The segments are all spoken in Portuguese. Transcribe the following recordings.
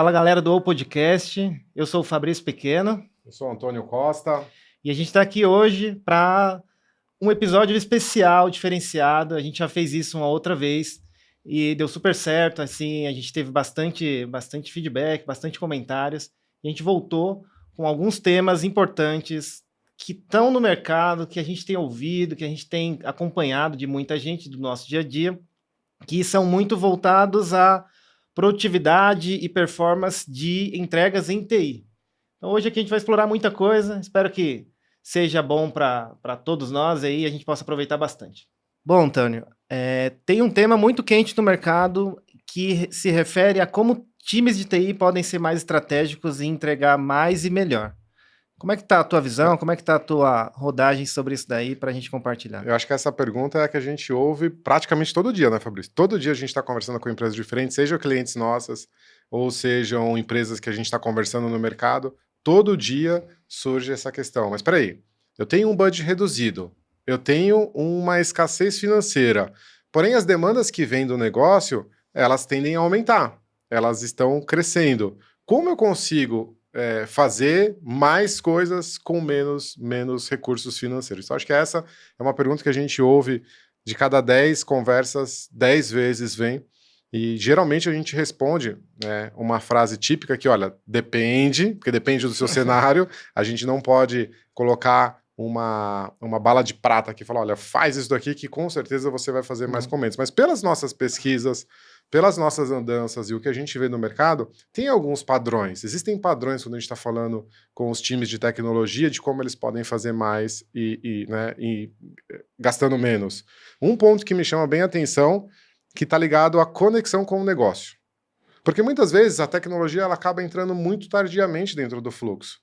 Fala galera do O Podcast, eu sou o Fabrício Pequeno Eu sou o Antônio Costa. e a gente está aqui hoje para um episódio especial, diferenciado. A gente já fez isso uma outra vez e deu super certo, assim, a gente teve bastante feedback, bastante comentários e a gente voltou com alguns temas importantes que estão no mercado, que a gente tem ouvido, que a gente tem acompanhado de muita gente do nosso dia a dia, que são muito voltados à produtividade e performance de entregas em TI. Então hoje aqui a gente vai explorar muita coisa, espero que seja bom para todos nós aí e a gente possa aproveitar bastante. Bom, Antônio, tem um tema muito quente no mercado que se refere a como times de TI podem ser mais estratégicos e entregar mais e melhor. Como é que está a tua visão? Como é que está a tua rodagem sobre isso daí para a gente compartilhar? Eu acho que essa pergunta é a que a gente ouve praticamente todo dia, né, Fabrício? Todo dia a gente está conversando com empresas diferentes, sejam clientes nossas ou sejam empresas que a gente está conversando no mercado. Todo dia surge essa questão. Mas espera aí, eu tenho um budget reduzido, eu tenho uma escassez financeira, porém as demandas que vêm do negócio, elas tendem a aumentar, elas estão crescendo. Como eu consigo fazer mais coisas com menos recursos financeiros? Então, acho que essa é uma pergunta que a gente ouve de cada 10 conversas, 10 vezes vem, e geralmente a gente responde uma frase típica que, olha, depende, porque depende do seu cenário, a gente não pode colocar uma bala de prata que fala, olha, faz isso daqui que com certeza você vai fazer mais com menos. Mas pelas nossas pesquisas, pelas nossas andanças e o que a gente vê no mercado, tem alguns padrões. Existem padrões quando a gente está falando com os times de tecnologia de como eles podem fazer mais e gastando menos. Um ponto que me chama bem a atenção, que está ligado à conexão com o negócio. Porque muitas vezes a tecnologia ela acaba entrando muito tardiamente dentro do fluxo.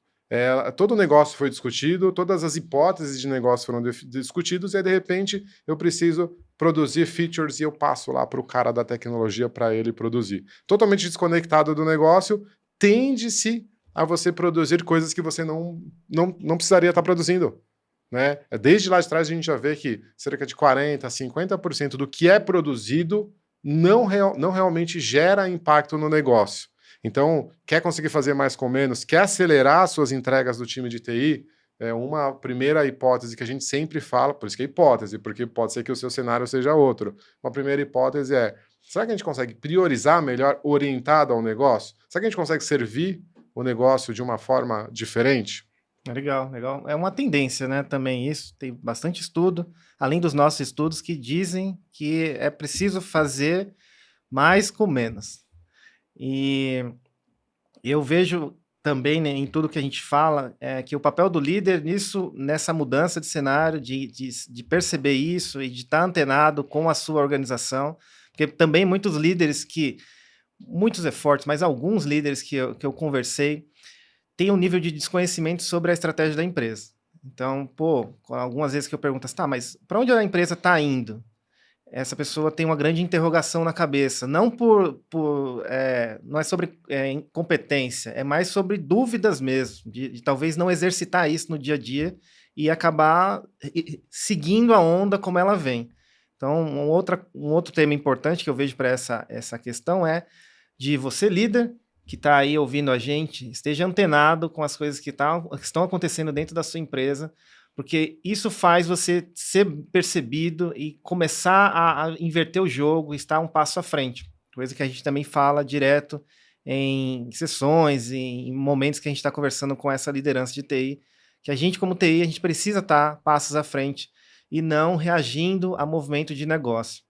Todo o negócio foi discutido, todas as hipóteses de negócio foram discutidas, e aí, de repente, eu preciso produzir features e eu passo lá para o cara da tecnologia para ele produzir. Totalmente desconectado do negócio, tende-se a você produzir coisas que você não precisaria estar produzindo. Né? Desde lá de trás a gente já vê que cerca de 40%, 50% do que é produzido não realmente gera impacto no negócio. Então, quer conseguir fazer mais com menos, quer acelerar suas entregas do time de TI, uma primeira hipótese que a gente sempre fala, por isso que é hipótese, porque pode ser que o seu cenário seja outro. Uma primeira hipótese é, será que a gente consegue priorizar melhor orientado ao negócio? Será que a gente consegue servir o negócio de uma forma diferente? Legal, legal. É uma tendência, né, também isso, tem bastante estudo, além dos nossos estudos que dizem que é preciso fazer mais com menos. E eu vejo também, né, em tudo que a gente fala, que o papel do líder nessa mudança de cenário, de perceber isso e de estar antenado com a sua organização, porque também muitos é forte, mas alguns líderes que eu conversei têm um nível de desconhecimento sobre a estratégia da empresa. Então, algumas vezes que eu pergunto assim, tá, mas para onde a empresa está indo? Essa pessoa tem uma grande interrogação na cabeça, não não é sobre incompetência, é mais sobre dúvidas mesmo, de talvez não exercitar isso no dia a dia e acabar seguindo a onda como ela vem. Então, um outro tema importante que eu vejo para essa questão é de você, líder, que está aí ouvindo a gente, esteja antenado com as coisas que estão acontecendo dentro da sua empresa, porque isso faz você ser percebido e começar a inverter o jogo, estar um passo à frente. Coisa que a gente também fala direto em sessões, em momentos que a gente está conversando com essa liderança de TI, que a gente, como TI, a gente precisa estar passos à frente e não reagindo a movimento de negócio.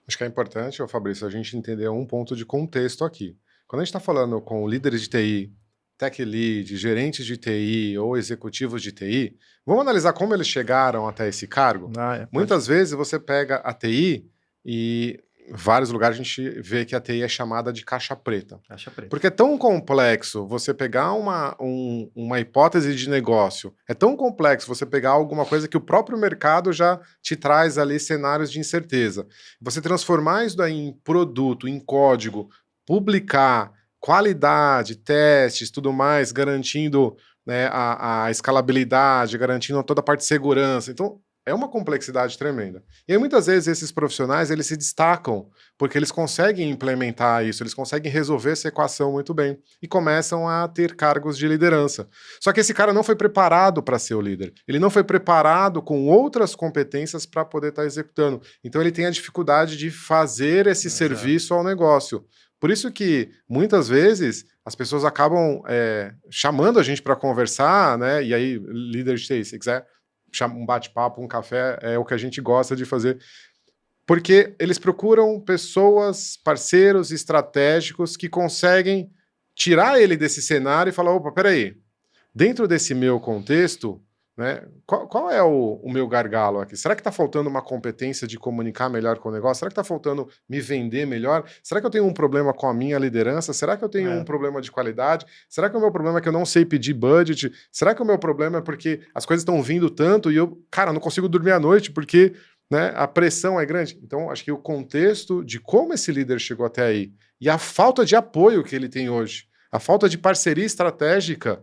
Acho que é importante, Fabrício, a gente entender um ponto de contexto aqui. Quando a gente está falando com líderes de TI, tech lead, gerentes de TI ou executivos de TI, vamos analisar como eles chegaram até esse cargo? Muitas vezes você pega a TI e em vários lugares a gente vê que a TI é chamada de caixa preta. Caixa preta. Porque é tão complexo você pegar uma hipótese de negócio, é tão complexo você pegar alguma coisa que o próprio mercado já te traz ali cenários de incerteza. Você transformar isso daí em produto, em código, publicar, qualidade, testes, tudo mais, garantindo, né, a escalabilidade, garantindo toda a parte de segurança. Então, é uma complexidade tremenda. E aí, muitas vezes, esses profissionais, eles se destacam porque eles conseguem implementar isso, eles conseguem resolver essa equação muito bem e começam a ter cargos de liderança. Só que esse cara não foi preparado para ser o líder. Ele não foi preparado com outras competências para poder estar executando. Então, ele tem a dificuldade de fazer esse serviço ao negócio. Por isso que, muitas vezes, as pessoas acabam chamando a gente para conversar, né? E aí, líder de TI, se quiser um bate-papo, um café, é o que a gente gosta de fazer, porque eles procuram pessoas, parceiros estratégicos que conseguem tirar ele desse cenário e falar, opa, peraí, dentro desse meu contexto, né, qual é o meu gargalo aqui? Será que está faltando uma competência de comunicar melhor com o negócio? Será que está faltando me vender melhor? Será que eu tenho um problema com a minha liderança? Será que eu tenho um problema de qualidade? Será que o meu problema é que eu não sei pedir budget? Será que o meu problema é porque as coisas estão vindo tanto e eu, cara, não consigo dormir à noite porque, né, a pressão é grande? Então, acho que o contexto de como esse líder chegou até aí e a falta de apoio que ele tem hoje, a falta de parceria estratégica.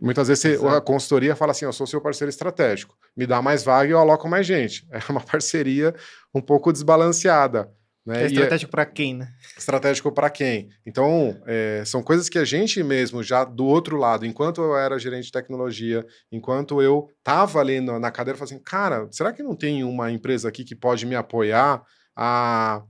Muitas vezes a consultoria fala assim, eu sou seu parceiro estratégico, me dá mais vaga e eu aloco mais gente. É uma parceria um pouco desbalanceada. Né? É estratégico para quem, né? Estratégico para quem? Então, são coisas que a gente mesmo, já do outro lado, enquanto eu era gerente de tecnologia, enquanto eu estava ali na cadeira, eu falei assim, cara, será que não tem uma empresa aqui que pode me apoiar a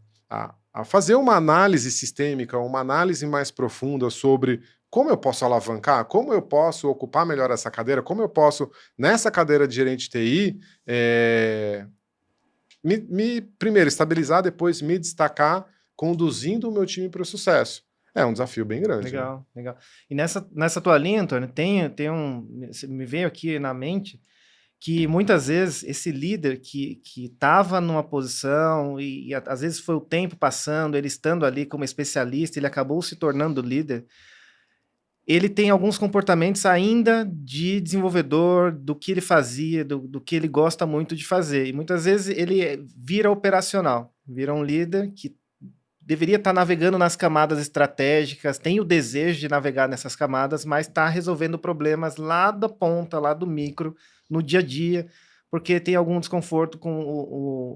fazer uma análise sistêmica, uma análise mais profunda sobre como eu posso alavancar, como eu posso ocupar melhor essa cadeira, como eu posso, nessa cadeira de gerente de TI, primeiro estabilizar, depois me destacar, conduzindo o meu time para o sucesso. É um desafio bem grande. Legal, né? Legal. E nessa tua linha, Antônio, me veio aqui na mente que muitas vezes esse líder que estava numa posição e às vezes foi o tempo passando, ele estando ali como especialista, ele acabou se tornando líder, ele tem alguns comportamentos ainda de desenvolvedor, do que ele fazia, do que ele gosta muito de fazer. E muitas vezes ele vira operacional, vira um líder que deveria estar navegando nas camadas estratégicas, tem o desejo de navegar nessas camadas, mas está resolvendo problemas lá da ponta, lá do micro, no dia a dia, porque tem algum desconforto com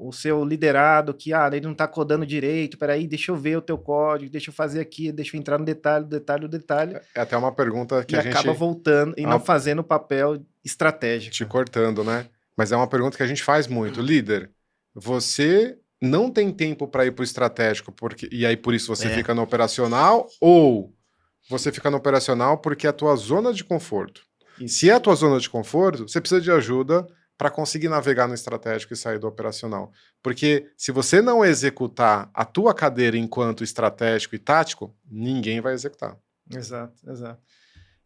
o seu liderado, que ele não está codando direito, peraí, deixa eu ver o teu código, deixa eu fazer aqui, deixa eu entrar no detalhe. É até uma pergunta que a gente... acaba voltando e não fazendo o papel estratégico. Te cortando, né? Mas é uma pergunta que a gente faz muito. Líder, você não tem tempo para ir para o estratégico, e aí por isso você fica no operacional, ou você fica no operacional porque é a tua zona de conforto? Isso. Se é a tua zona de conforto, você precisa de ajuda para conseguir navegar no estratégico e sair do operacional. Porque se você não executar a tua cadeira enquanto estratégico e tático, ninguém vai executar. Exato.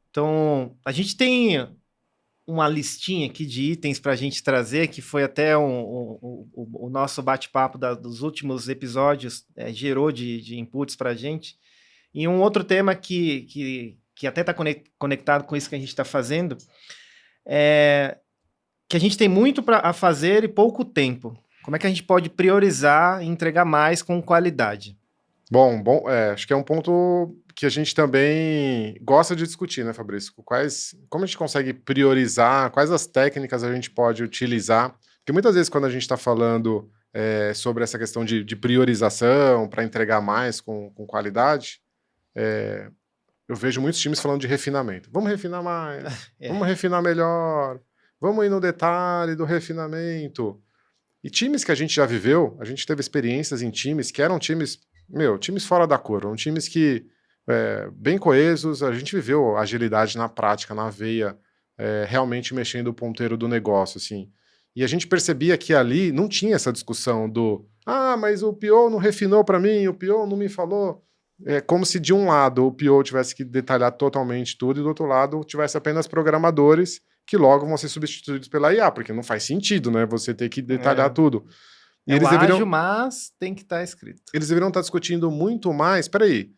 Então, a gente tem uma listinha aqui de itens para a gente trazer, que foi até o nosso bate-papo dos últimos episódios, gerou de inputs para a gente. E um outro tema que até está conectado com isso que a gente está fazendo, é que a gente tem muito a fazer e pouco tempo. Como é que a gente pode priorizar e entregar mais com qualidade? Bom, acho que é um ponto que a gente também gosta de discutir, né, Fabrício? Como a gente consegue priorizar, quais as técnicas a gente pode utilizar? Porque muitas vezes quando a gente está falando sobre essa questão de priorização para entregar mais com qualidade, eu vejo muitos times falando de refinamento. Vamos refinar mais, vamos refinar melhor, vamos ir no detalhe do refinamento. E times que a gente já viveu, a gente teve experiências em times que eram times fora da curva, eram times que bem coesos, a gente viveu agilidade na prática, na veia, realmente mexendo o ponteiro do negócio, assim. E a gente percebia que ali não tinha essa discussão mas o PO não refinou para mim, o PO não me falou. É como se de um lado o PO tivesse que detalhar totalmente tudo e do outro lado tivesse apenas programadores que logo vão ser substituídos pela IA, porque não faz sentido, né? Você ter que detalhar tudo. E eles ágil, mas tem que estar escrito. Eles deveriam estar discutindo muito mais. Peraí,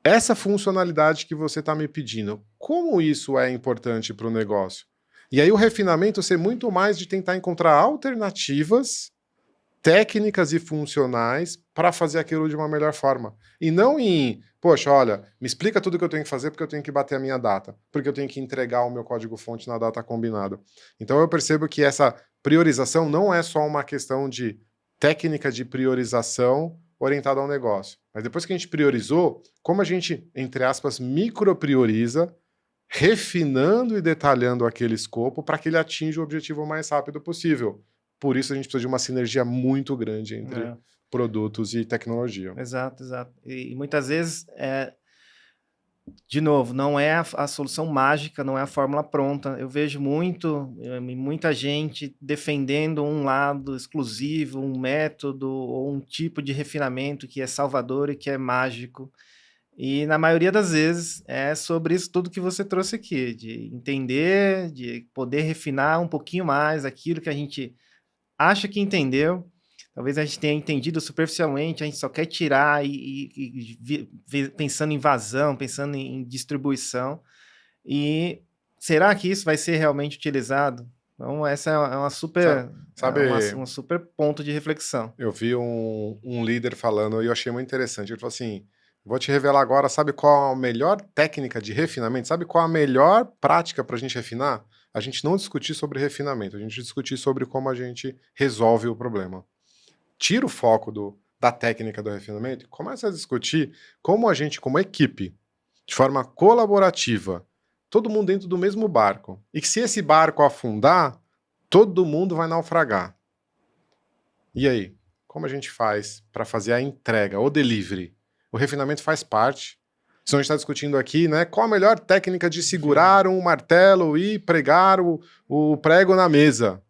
essa funcionalidade que você está me pedindo, como isso é importante para o negócio? E aí o refinamento ser muito mais de tentar encontrar alternativas técnicas e funcionais para fazer aquilo de uma melhor forma. E não poxa, olha, me explica tudo que eu tenho que fazer porque eu tenho que bater a minha data, porque eu tenho que entregar o meu código-fonte na data combinada. Então eu percebo que essa priorização não é só uma questão de técnica de priorização orientada ao negócio. Mas depois que a gente priorizou, como a gente, entre aspas, microprioriza, refinando e detalhando aquele escopo para que ele atinja o objetivo o mais rápido possível. Por isso a gente precisa de uma sinergia muito grande entre produtos e tecnologia. Exato, exato. E muitas vezes, de novo, não é a solução mágica, não é a fórmula pronta. Eu vejo muita gente defendendo um lado exclusivo, um método ou um tipo de refinamento que é salvador e que é mágico. E na maioria das vezes é sobre isso tudo que você trouxe aqui, de entender, de poder refinar um pouquinho mais aquilo que a gente acha que entendeu. Talvez a gente tenha entendido superficialmente, a gente só quer tirar pensando em vazão, pensando em distribuição. E será que isso vai ser realmente utilizado? Então, essa é uma super, um super ponto de reflexão. Eu vi um líder falando e eu achei muito interessante. Ele falou assim, vou te revelar agora, sabe qual a melhor técnica de refinamento? Sabe qual a melhor prática para a gente refinar? A gente não discutir sobre refinamento, a gente discutir sobre como a gente resolve o problema. Tira o foco da técnica do refinamento e começa a discutir como a gente, como equipe, de forma colaborativa, todo mundo dentro do mesmo barco. E que se esse barco afundar, todo mundo vai naufragar. E aí? Como a gente faz para fazer a entrega, o delivery? O refinamento faz parte. Se a gente está discutindo aqui, né, qual a melhor técnica de segurar um martelo e pregar o prego na mesa?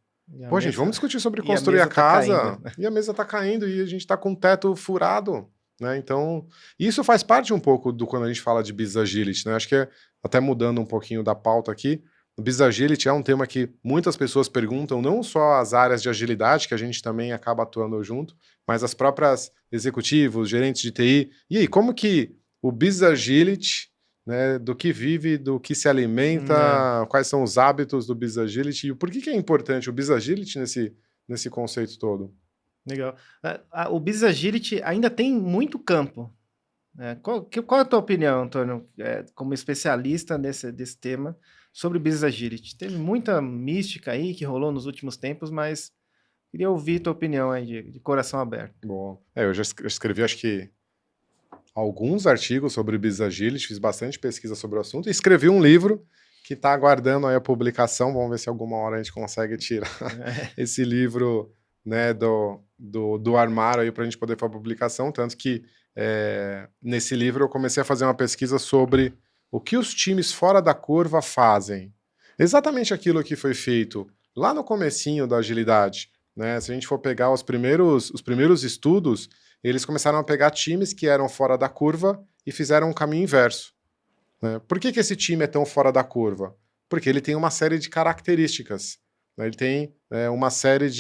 Pô, gente, vamos discutir sobre construir a casa. E a mesa está caindo e a gente está com o teto furado. Né? Então, isso faz parte um pouco do quando a gente fala de Business Agility. Né? Acho que até mudando um pouquinho da pauta aqui, o Business Agility é um tema que muitas pessoas perguntam, não só as áreas de agilidade, que a gente também acaba atuando junto, mas as próprias executivos, gerentes de TI. E aí, como que o Business Agility, né, do que vive, do que se alimenta, quais são os hábitos do Business Agility e por que é importante o Business Agility nesse conceito todo? Legal. O Business Agility ainda tem muito campo. Qual é a tua opinião, Antônio, como especialista desse tema, sobre Business Agility? Teve muita mística aí que rolou nos últimos tempos, mas queria ouvir tua opinião aí de coração aberto. Bom, eu já escrevi, acho que alguns artigos sobre Business Agility, fiz bastante pesquisa sobre o assunto e escrevi um livro que está aguardando aí a publicação. Vamos ver se alguma hora a gente consegue tirar esse livro, né, do armário aí para a gente poder fazer a publicação, tanto que nesse livro eu comecei a fazer uma pesquisa sobre o que os times fora da curva fazem. Exatamente aquilo que foi feito lá no comecinho da agilidade. Né? Se a gente for pegar os primeiros estudos, eles começaram a pegar times que eram fora da curva e fizeram um caminho inverso. Né? Por que esse time é tão fora da curva? Porque ele tem uma série de características. Né? Ele tem uma série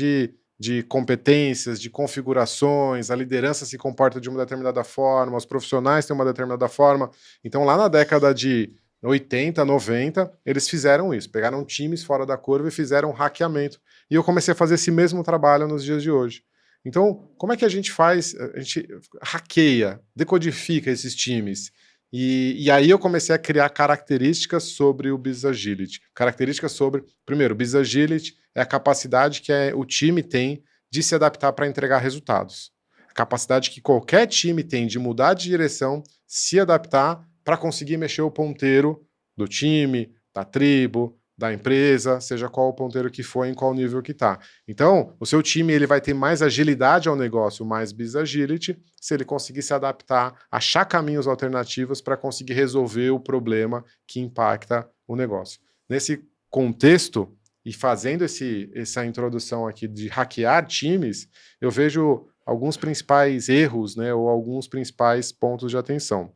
de competências, de configurações, a liderança se comporta de uma determinada forma, os profissionais têm uma determinada forma. Então, lá na década de 80, 90, eles fizeram isso, pegaram times fora da curva e fizeram um hackeamento. E eu comecei a fazer esse mesmo trabalho nos dias de hoje. Então, como é que a gente faz? A gente hackeia, decodifica esses times. E aí eu comecei a criar características sobre o Business Agility. Características sobre, primeiro, o Business Agility é a capacidade que o time tem de se adaptar para entregar resultados. A capacidade que qualquer time tem de mudar de direção, se adaptar para conseguir mexer o ponteiro do time, da tribo, da empresa, seja qual o ponteiro que for, em qual nível que está. Então, o seu time ele vai ter mais agilidade ao negócio, mais Business Agility, se ele conseguir se adaptar, achar caminhos alternativos para conseguir resolver o problema que impacta o negócio. Nesse contexto, e fazendo essa introdução aqui de hackear times, eu vejo alguns principais erros, né, ou alguns principais pontos de atenção.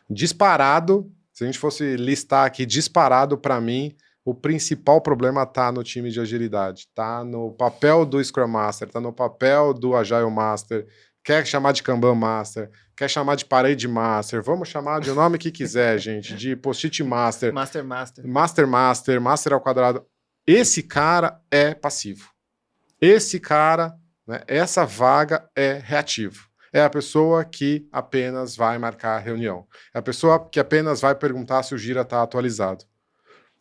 Disparado, se a gente fosse listar aqui disparado para mim, o principal problema está no time de agilidade, está no papel do Scrum Master, está no papel do Agile Master, quer chamar de Kanban Master, quer chamar de Parade Master, vamos chamar de o nome que quiser, gente, de Post-it Master, Master ao quadrado. Esse cara é passivo. Esse cara, né, essa vaga é reativo. É a pessoa que apenas vai marcar a reunião. É a pessoa que apenas vai perguntar se o Gira está atualizado.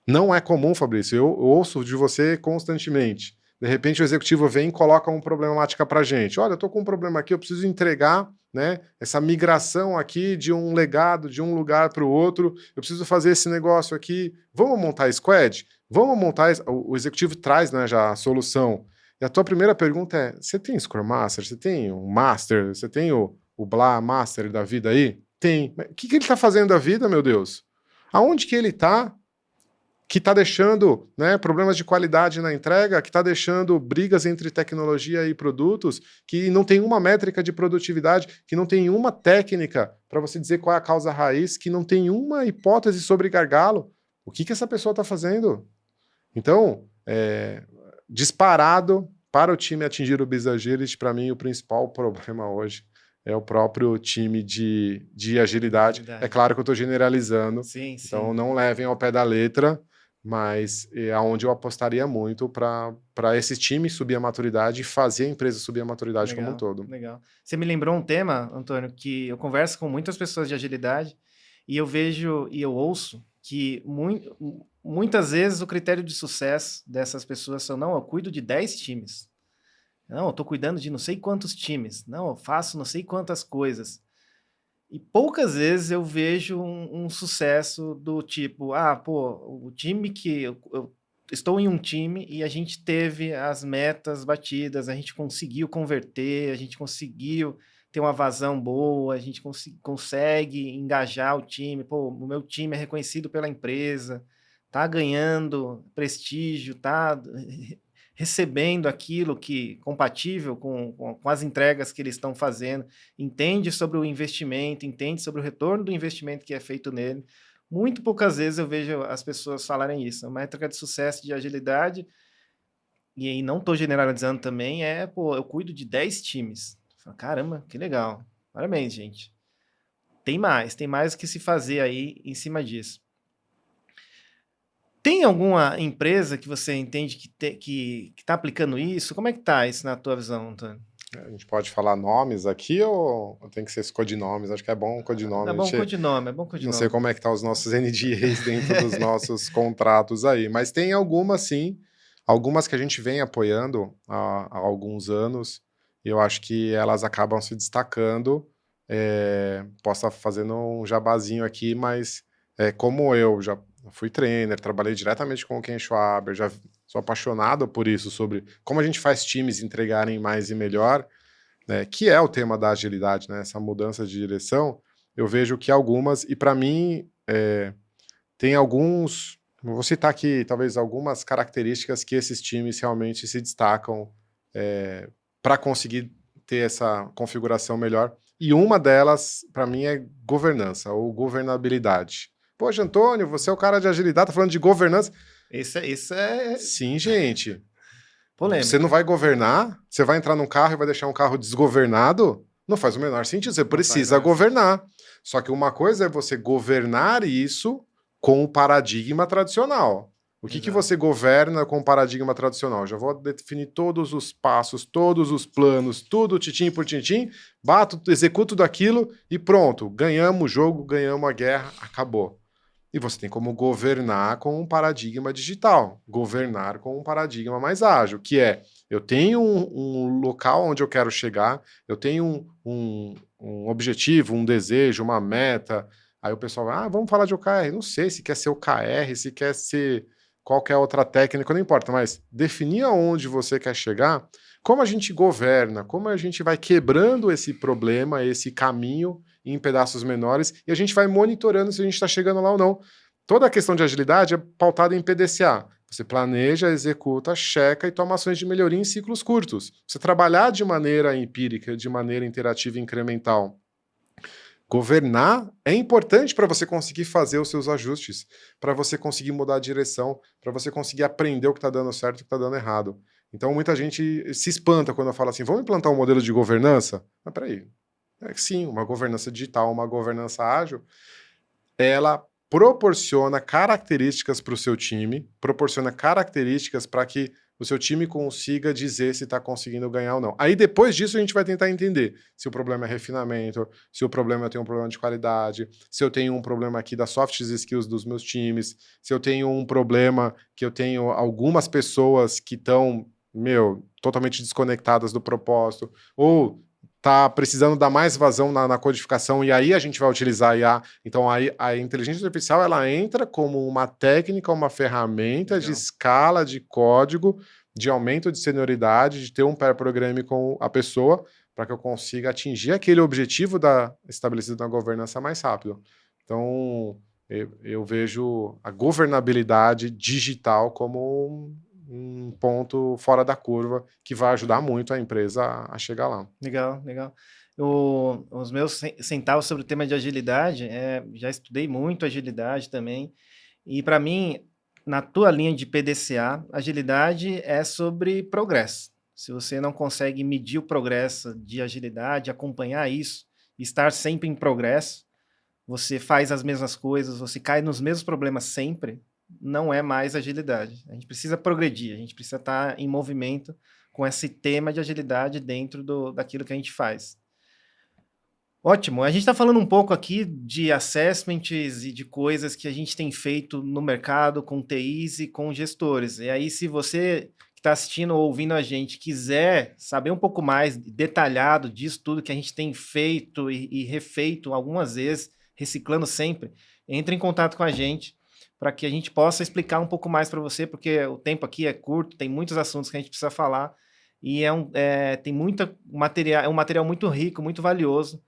Não é comum, Fabrício. Eu ouço de você constantemente. De repente o executivo vem e coloca uma problemática para a gente. Olha, eu estou com um problema aqui, eu preciso entregar, né, essa migração aqui de um legado, de um lugar para o outro, eu preciso fazer esse negócio aqui. Vamos montar squad? Vamos montar... O executivo traz, né, já a solução. E a tua primeira pergunta é, você tem Scrum Master? Você tem um Master? Você tem o Blá Master da vida aí? Tem. Mas o que ele está fazendo da vida, meu Deus? Aonde que ele está? Que está deixando, né, problemas de qualidade na entrega, que está deixando brigas entre tecnologia e produtos, que não tem uma métrica de produtividade, que não tem uma técnica para você dizer qual é a causa raiz, que não tem uma hipótese sobre gargalo. O que essa pessoa está fazendo? Então, disparado para o time atingir o Business Agility, para mim o principal problema hoje é o próprio time de agilidade. É claro que eu estou generalizando, Sim, então sim. não levem ao pé da letra, mas é onde eu apostaria muito para esse time subir a maturidade e fazer a empresa subir a maturidade como um todo. Legal. Você me lembrou um tema, Antônio, que eu converso com muitas pessoas de agilidade e eu vejo e eu ouço que muitas vezes o critério de sucesso dessas pessoas são, não, eu cuido de 10 times. Não, eu estou cuidando de não sei quantos times. Não, eu faço não sei quantas coisas. E poucas vezes eu vejo um sucesso do tipo, o time que eu estou em um time e a gente teve as metas batidas, a gente conseguiu converter, a gente conseguiu ter uma vazão boa, a gente consegue engajar o time, o meu time é reconhecido pela empresa, tá ganhando prestígio, tá recebendo aquilo que compatível com as entregas que eles estão fazendo, entende sobre o investimento, entende sobre o retorno do investimento que é feito nele. Muito poucas vezes eu vejo as pessoas falarem isso. A métrica de sucesso de agilidade, e aí não estou generalizando também, eu cuido de 10 times. Falo, caramba, que legal. Parabéns, gente. Tem mais o que se fazer aí em cima disso. Tem alguma empresa que você entende que está aplicando isso? Como é que está isso na tua visão, Antônio? A gente pode falar nomes aqui ou tem que ser esse codinomes? Acho que é bom codinome. É bom codinome, é bom Não sei codinome. como é que tá os nossos NDAs dentro dos nossos contratos aí, mas tem algumas sim, algumas que a gente vem apoiando há alguns anos, e eu acho que elas acabam se destacando. Posso estar fazendo um jabazinho aqui, mas como eu já fui trainer, trabalhei diretamente com o Ken Schwaber, já sou apaixonado por isso, sobre como a gente faz times entregarem mais e melhor, né, que é o tema da agilidade, né, essa mudança de direção. Eu vejo que algumas, e para mim, tem alguns, vou citar aqui talvez algumas características que esses times realmente se destacam para conseguir ter essa configuração melhor. E uma delas, para mim, é governança ou governabilidade. Poxa, Antônio, você é o cara de agilidade, tá falando de governança. Isso é Sim, gente. polêmico. Você não vai governar? Você vai entrar num carro e vai deixar um carro desgovernado? Não faz o menor sentido. Você precisa governar. Só que uma coisa é você governar isso com o paradigma tradicional. O que você governa com o paradigma tradicional? Já vou definir todos os passos, todos os planos, tudo tintim por tintim, bato, executo daquilo e pronto. Ganhamos o jogo, ganhamos a guerra, acabou. E você tem como governar com um paradigma digital, governar com um paradigma mais ágil, que é, eu tenho um local onde eu quero chegar, eu tenho um objetivo, um desejo, uma meta, aí o pessoal vai, vamos falar de OKR, não sei se quer ser OKR, se quer ser qualquer outra técnica, não importa, mas definir aonde você quer chegar, como a gente governa, como a gente vai quebrando esse problema, esse caminho em pedaços menores, e a gente vai monitorando se a gente está chegando lá ou não. Toda a questão de agilidade é pautada em PDCA. Você planeja, executa, checa e toma ações de melhoria em ciclos curtos. Você trabalhar de maneira empírica, de maneira interativa e incremental. Governar é importante para você conseguir fazer os seus ajustes, para você conseguir mudar a direção, para você conseguir aprender o que está dando certo e o que está dando errado. Então, muita gente se espanta quando eu falo assim, vamos implantar um modelo de governança? Mas peraí, sim, uma governança digital, uma governança ágil, ela proporciona características para o seu time, proporciona características para que o seu time consiga dizer se está conseguindo ganhar ou não. Aí depois disso a gente vai tentar entender se o problema é refinamento, se o problema eu tenho um problema de qualidade, se eu tenho um problema aqui das soft skills dos meus times, se eu tenho um problema que eu tenho algumas pessoas que estão totalmente desconectadas do propósito, ou tá precisando dar mais vazão na codificação, e aí a gente vai utilizar a IA. Então, a inteligência artificial, ela entra como uma técnica, uma ferramenta de escala de código, de aumento de senioridade, de ter um pair programming com a pessoa, para que eu consiga atingir aquele objetivo estabelecido na governança mais rápido. Então, eu vejo a governabilidade digital como um ponto fora da curva que vai ajudar muito a empresa a chegar lá. Legal, legal. Os meus centavos sobre o tema de agilidade, já estudei muito agilidade também, e para mim, na tua linha de PDCA, agilidade é sobre progresso. Se você não consegue medir o progresso de agilidade, acompanhar isso, estar sempre em progresso, você faz as mesmas coisas, você cai nos mesmos problemas sempre, não é mais agilidade. A gente precisa progredir, a gente precisa estar em movimento com esse tema de agilidade dentro daquilo que a gente faz. Ótimo, a gente está falando um pouco aqui de assessments e de coisas que a gente tem feito no mercado com TIs e com gestores. E aí, se você que está assistindo ou ouvindo a gente quiser saber um pouco mais detalhado disso tudo que a gente tem feito e refeito algumas vezes, reciclando sempre, entre em contato com a gente para que a gente possa explicar um pouco mais para você, porque o tempo aqui é curto, tem muitos assuntos que a gente precisa falar e tem muita material, é um material muito rico, muito valioso,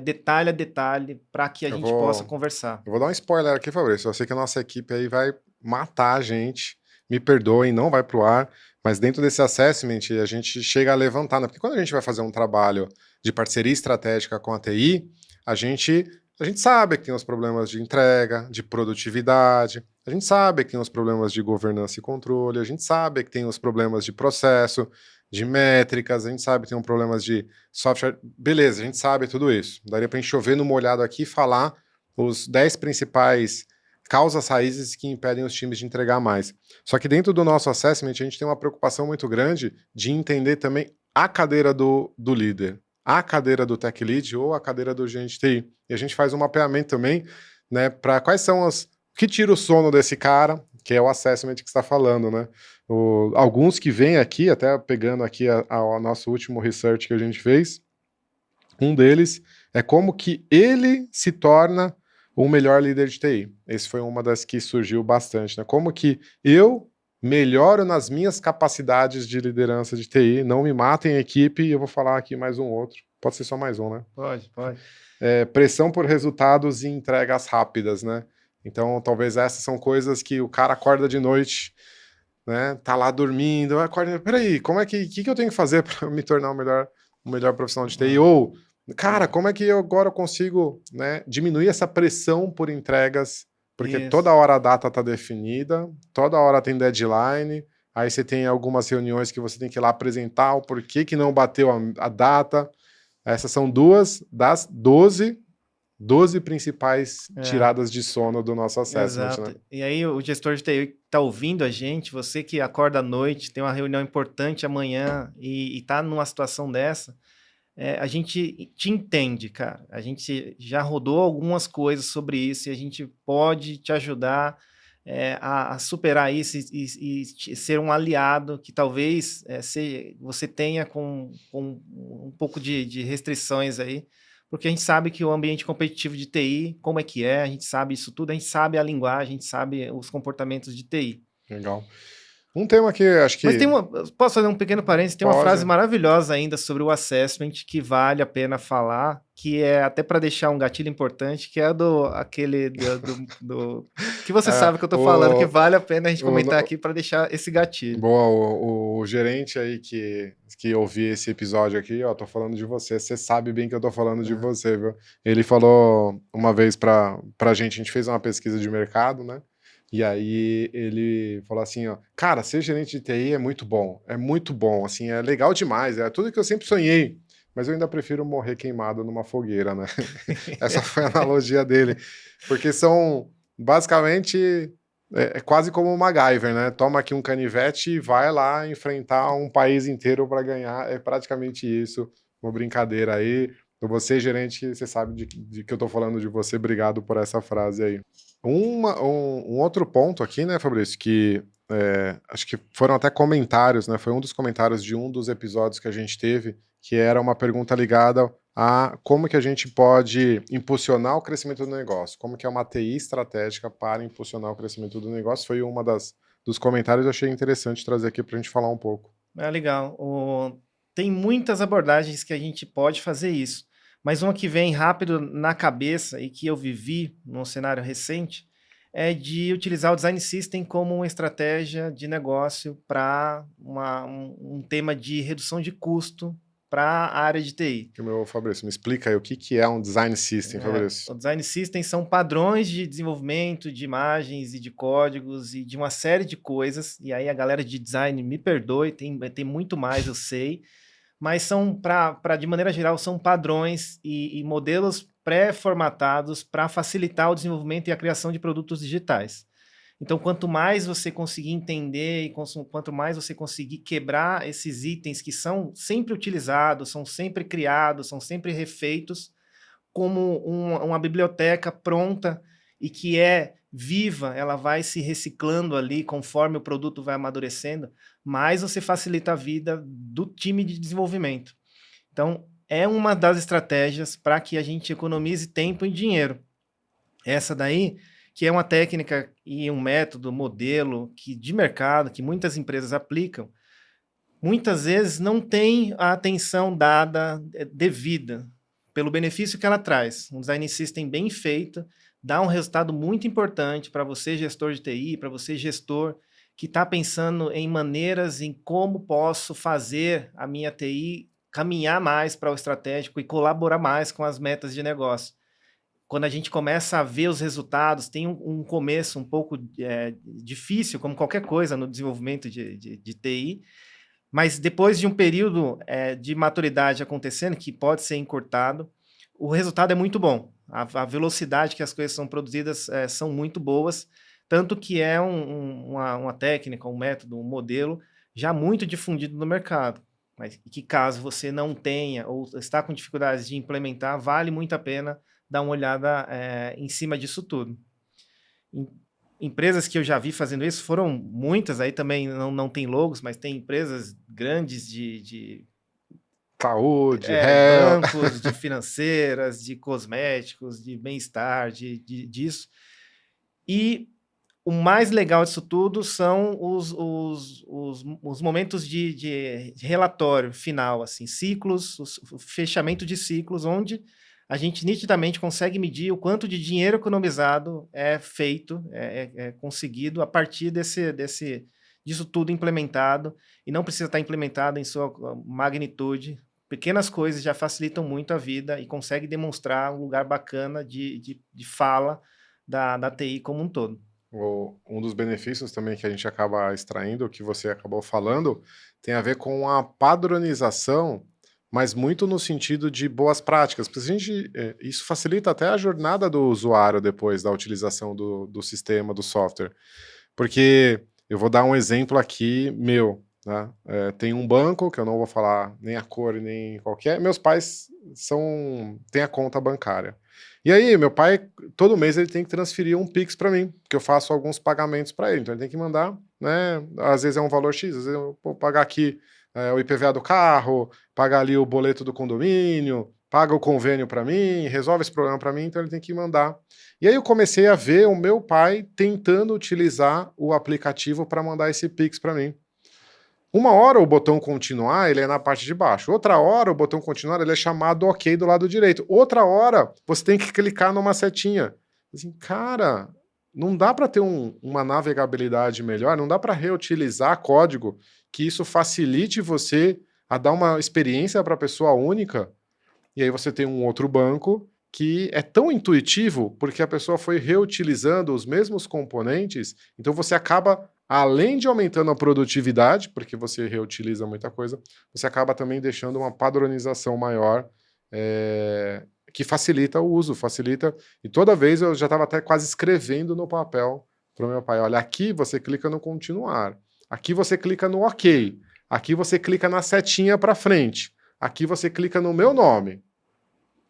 detalhe a detalhe, para que a gente possa conversar. Eu vou dar um spoiler aqui, Fabrício. Eu sei que a nossa equipe aí vai matar a gente. Me perdoem, não vai pro ar. Mas dentro desse assessment, a gente chega a levantar, né? Porque quando a gente vai fazer um trabalho de parceria estratégica com a TI, a gente sabe que tem os problemas de entrega, de produtividade, a gente sabe que tem os problemas de governança e controle, a gente sabe que tem os problemas de processo, de métricas, a gente sabe que tem um problemas de software. Beleza, a gente sabe tudo isso. Daria para a gente chover no molhado aqui e falar os 10 principais causas raízes que impedem os times de entregar mais. Só que dentro do nosso assessment, a gente tem uma preocupação muito grande de entender também a cadeira do líder, a cadeira do tech lead ou a cadeira do gerente de TI. E a gente faz um mapeamento também, né, para quais são o que tira o sono desse cara, que é o assessment que você está falando, né? Alguns que vêm aqui, até pegando aqui o nosso último research que a gente fez, um deles é como que ele se torna o melhor líder de TI. Esse foi uma das que surgiu bastante, né? Como que eu melhoro nas minhas capacidades de liderança de TI, não me matem a equipe, e eu vou falar aqui mais um outro. Pode ser só mais um, né? Pode. Pressão por resultados e entregas rápidas, né? Então, talvez essas são coisas que o cara acorda de noite, né? Tá lá dormindo, acorda, peraí, como é que eu tenho que fazer para me tornar o melhor profissional de TI? Ou, cara, como é que eu agora consigo, né, diminuir essa pressão por entregas? Porque toda hora a data tá definida, toda hora tem deadline, aí você tem algumas reuniões que você tem que ir lá apresentar o porquê que não bateu a data. Essas são 2 das 12 principais tiradas de sono do nosso assessment. Exato. Né? E aí o gestor de TI está ouvindo a gente, você que acorda à noite, tem uma reunião importante amanhã e está numa situação dessa, a gente te entende, cara. A gente já rodou algumas coisas sobre isso e a gente pode te ajudar a superar isso e ser um aliado que talvez você tenha com um pouco de restrições aí, porque a gente sabe que o ambiente competitivo de TI, como é que a gente sabe isso tudo, a gente sabe a linguagem, a gente sabe os comportamentos de TI. Legal. Um tema que acho que... Mas posso fazer um pequeno parênteses? Tem uma frase maravilhosa ainda sobre o assessment que vale a pena falar, que é até para deixar um gatilho importante, que é que você sabe que eu tô falando, que vale a pena a gente comentar aqui para deixar esse gatilho. Boa, o gerente aí que ouvir esse episódio aqui, ó, tô falando de você sabe bem que eu tô falando de você, viu? Ele falou uma vez pra gente fez uma pesquisa de mercado, né? E aí ele falou assim, ó, cara, ser gerente de TI é muito bom, assim, é legal demais, é tudo que eu sempre sonhei, mas eu ainda prefiro morrer queimado numa fogueira, né? Essa foi a analogia dele, porque são, basicamente, quase como o MacGyver, né? Toma aqui um canivete e vai lá enfrentar um país inteiro para ganhar, é praticamente isso, uma brincadeira aí, Então você, gerente, você sabe de que eu estou falando de você, obrigado por essa frase aí. Um outro ponto aqui, né, Fabrício, que acho que foram até comentários, né? Foi um dos comentários de um dos episódios que a gente teve, que era uma pergunta ligada a como que a gente pode impulsionar o crescimento do negócio, como que é uma TI estratégica para impulsionar o crescimento do negócio. Foi uma dos comentários, eu achei interessante trazer aqui para a gente falar um pouco. Legal. Tem muitas abordagens que a gente pode fazer isso, mas uma que vem rápido na cabeça e que eu vivi num cenário recente é de utilizar o Design System como uma estratégia de negócio para um tema de redução de custo para a área de TI. Meu Fabrício, me explica aí o que é um Design System, Fabrício. O Design System são padrões de desenvolvimento de imagens e de códigos e de uma série de coisas, e aí a galera de design me perdoe, tem muito mais, eu sei, mas são, de maneira geral, são padrões e modelos pré-formatados para facilitar o desenvolvimento e a criação de produtos digitais. Então, quanto mais você conseguir entender e quanto mais você conseguir quebrar esses itens que são sempre utilizados, são sempre criados, são sempre refeitos, como uma biblioteca pronta e que é viva, ela vai se reciclando ali conforme o produto vai amadurecendo, mais você facilita a vida do time de desenvolvimento. Então, é uma das estratégias para que a gente economize tempo e dinheiro. Essa daí, que é uma técnica e um método, modelo de mercado que muitas empresas aplicam, muitas vezes não tem a atenção dada devida pelo benefício que ela traz. Um design system bem feito dá um resultado muito importante para você, gestor de TI, para você, gestor que está pensando em maneiras em como posso fazer a minha TI caminhar mais para o estratégico e colaborar mais com as metas de negócio. Quando a gente começa a ver os resultados, tem um começo um pouco difícil, como qualquer coisa no desenvolvimento de TI, mas depois de um período de maturidade acontecendo, que pode ser encurtado, o resultado é muito bom. A velocidade que as coisas são produzidas são muito boas, tanto que é uma técnica, um método, um modelo já muito difundido no mercado. Mas que caso você não tenha ou está com dificuldades de implementar, vale muito a pena dar uma olhada em cima disso tudo. Empresas que eu já vi fazendo isso foram muitas, aí também não tem logos, mas tem empresas grandes de saúde, bancos, de financeiras, de cosméticos, de bem-estar, disso. E o mais legal disso tudo são os momentos de relatório final, assim, ciclos, o fechamento de ciclos, onde a gente nitidamente consegue medir o quanto de dinheiro economizado é feito, conseguido a partir disso tudo implementado, e não precisa estar implementado em sua magnitude. Pequenas coisas já facilitam muito a vida e consegue demonstrar um lugar bacana de fala da TI como um todo. Um dos benefícios também que a gente acaba extraindo, que você acabou falando, tem a ver com a padronização, mas muito no sentido de boas práticas, porque isso facilita até a jornada do usuário depois da utilização do sistema, do software. Porque eu vou dar um exemplo aqui meu, né? Tem um banco, que eu não vou falar nem a cor, nem qualquer, meus pais têm a conta bancária. E aí, meu pai, todo mês ele tem que transferir um Pix para mim, porque eu faço alguns pagamentos para ele, então ele tem que mandar, né? Às vezes é um valor X, às vezes eu vou pagar aqui o IPVA do carro, pagar ali o boleto do condomínio, paga o convênio para mim, resolve esse problema para mim, então ele tem que mandar. E aí eu comecei a ver o meu pai tentando utilizar o aplicativo para mandar esse Pix para mim. Uma hora o botão continuar, ele é na parte de baixo. Outra hora o botão continuar, ele é chamado OK do lado direito. Outra hora você tem que clicar numa setinha. Assim, cara, não dá para ter uma navegabilidade melhor, não dá para reutilizar código que isso facilite você a dar uma experiência para a pessoa única. E aí você tem um outro banco que é tão intuitivo porque a pessoa foi reutilizando os mesmos componentes, então você acaba, além de aumentando a produtividade, porque você reutiliza muita coisa, você acaba também deixando uma padronização maior, que facilita o uso, facilita. E toda vez eu já estava até quase escrevendo no papel para o meu pai, olha, aqui você clica no continuar, aqui você clica no OK, aqui você clica na setinha para frente, aqui você clica no meu nome.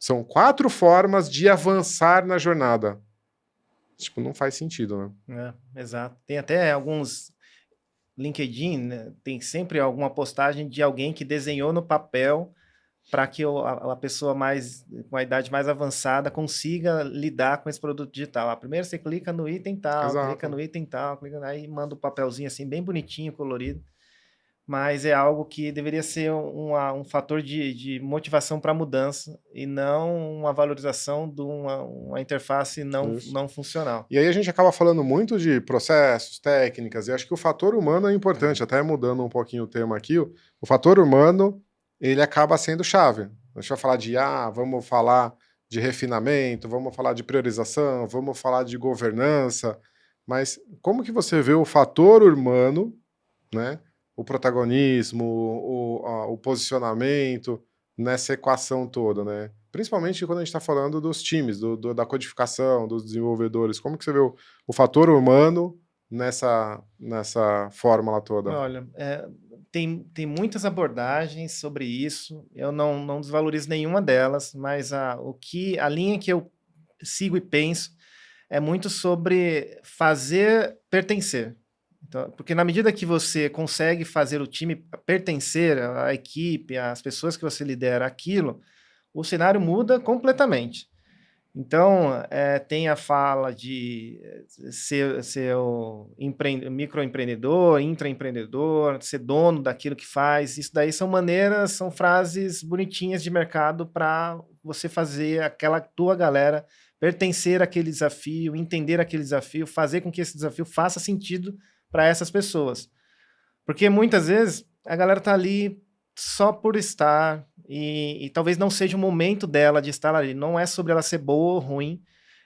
São 4 formas de avançar na jornada. Tipo, não faz sentido, né? Exato. Tem até alguns LinkedIn, né, tem sempre alguma postagem de alguém que desenhou no papel para que a pessoa com a idade mais avançada consiga lidar com esse produto digital. Primeiro você clica no item tal, clica Exato. no item tal, aí manda um papelzinho assim, bem bonitinho, colorido, mas é algo que deveria ser um fator de motivação para a mudança e não uma valorização de uma interface Isso. não funcional. E aí a gente acaba falando muito de processos, técnicas, e acho que o fator humano é importante, até mudando um pouquinho o tema aqui, o fator humano, ele acaba sendo chave. A gente vai falar de vamos falar de refinamento, vamos falar de priorização, vamos falar de governança, mas como que você vê o fator humano, né, o protagonismo, o posicionamento nessa equação toda, né? Principalmente quando a gente está falando dos times, da codificação, dos desenvolvedores. Como que você vê o fator humano nessa fórmula toda? Olha, tem muitas abordagens sobre isso, eu não desvalorizo nenhuma delas, mas a linha que eu sigo e penso é muito sobre fazer pertencer. Então, porque na medida que você consegue fazer o time pertencer à equipe, às pessoas que você lidera, aquilo, o cenário muda completamente. Então, tem a fala de ser o microempreendedor, intraempreendedor, ser dono daquilo que faz. Isso daí são frases bonitinhas de mercado para você fazer aquela tua galera pertencer àquele desafio, entender aquele desafio, fazer com que esse desafio faça sentido para essas pessoas. Porque muitas vezes a galera está ali só por estar, e talvez não seja o momento dela de estar ali. Não é sobre ela ser boa ou ruim.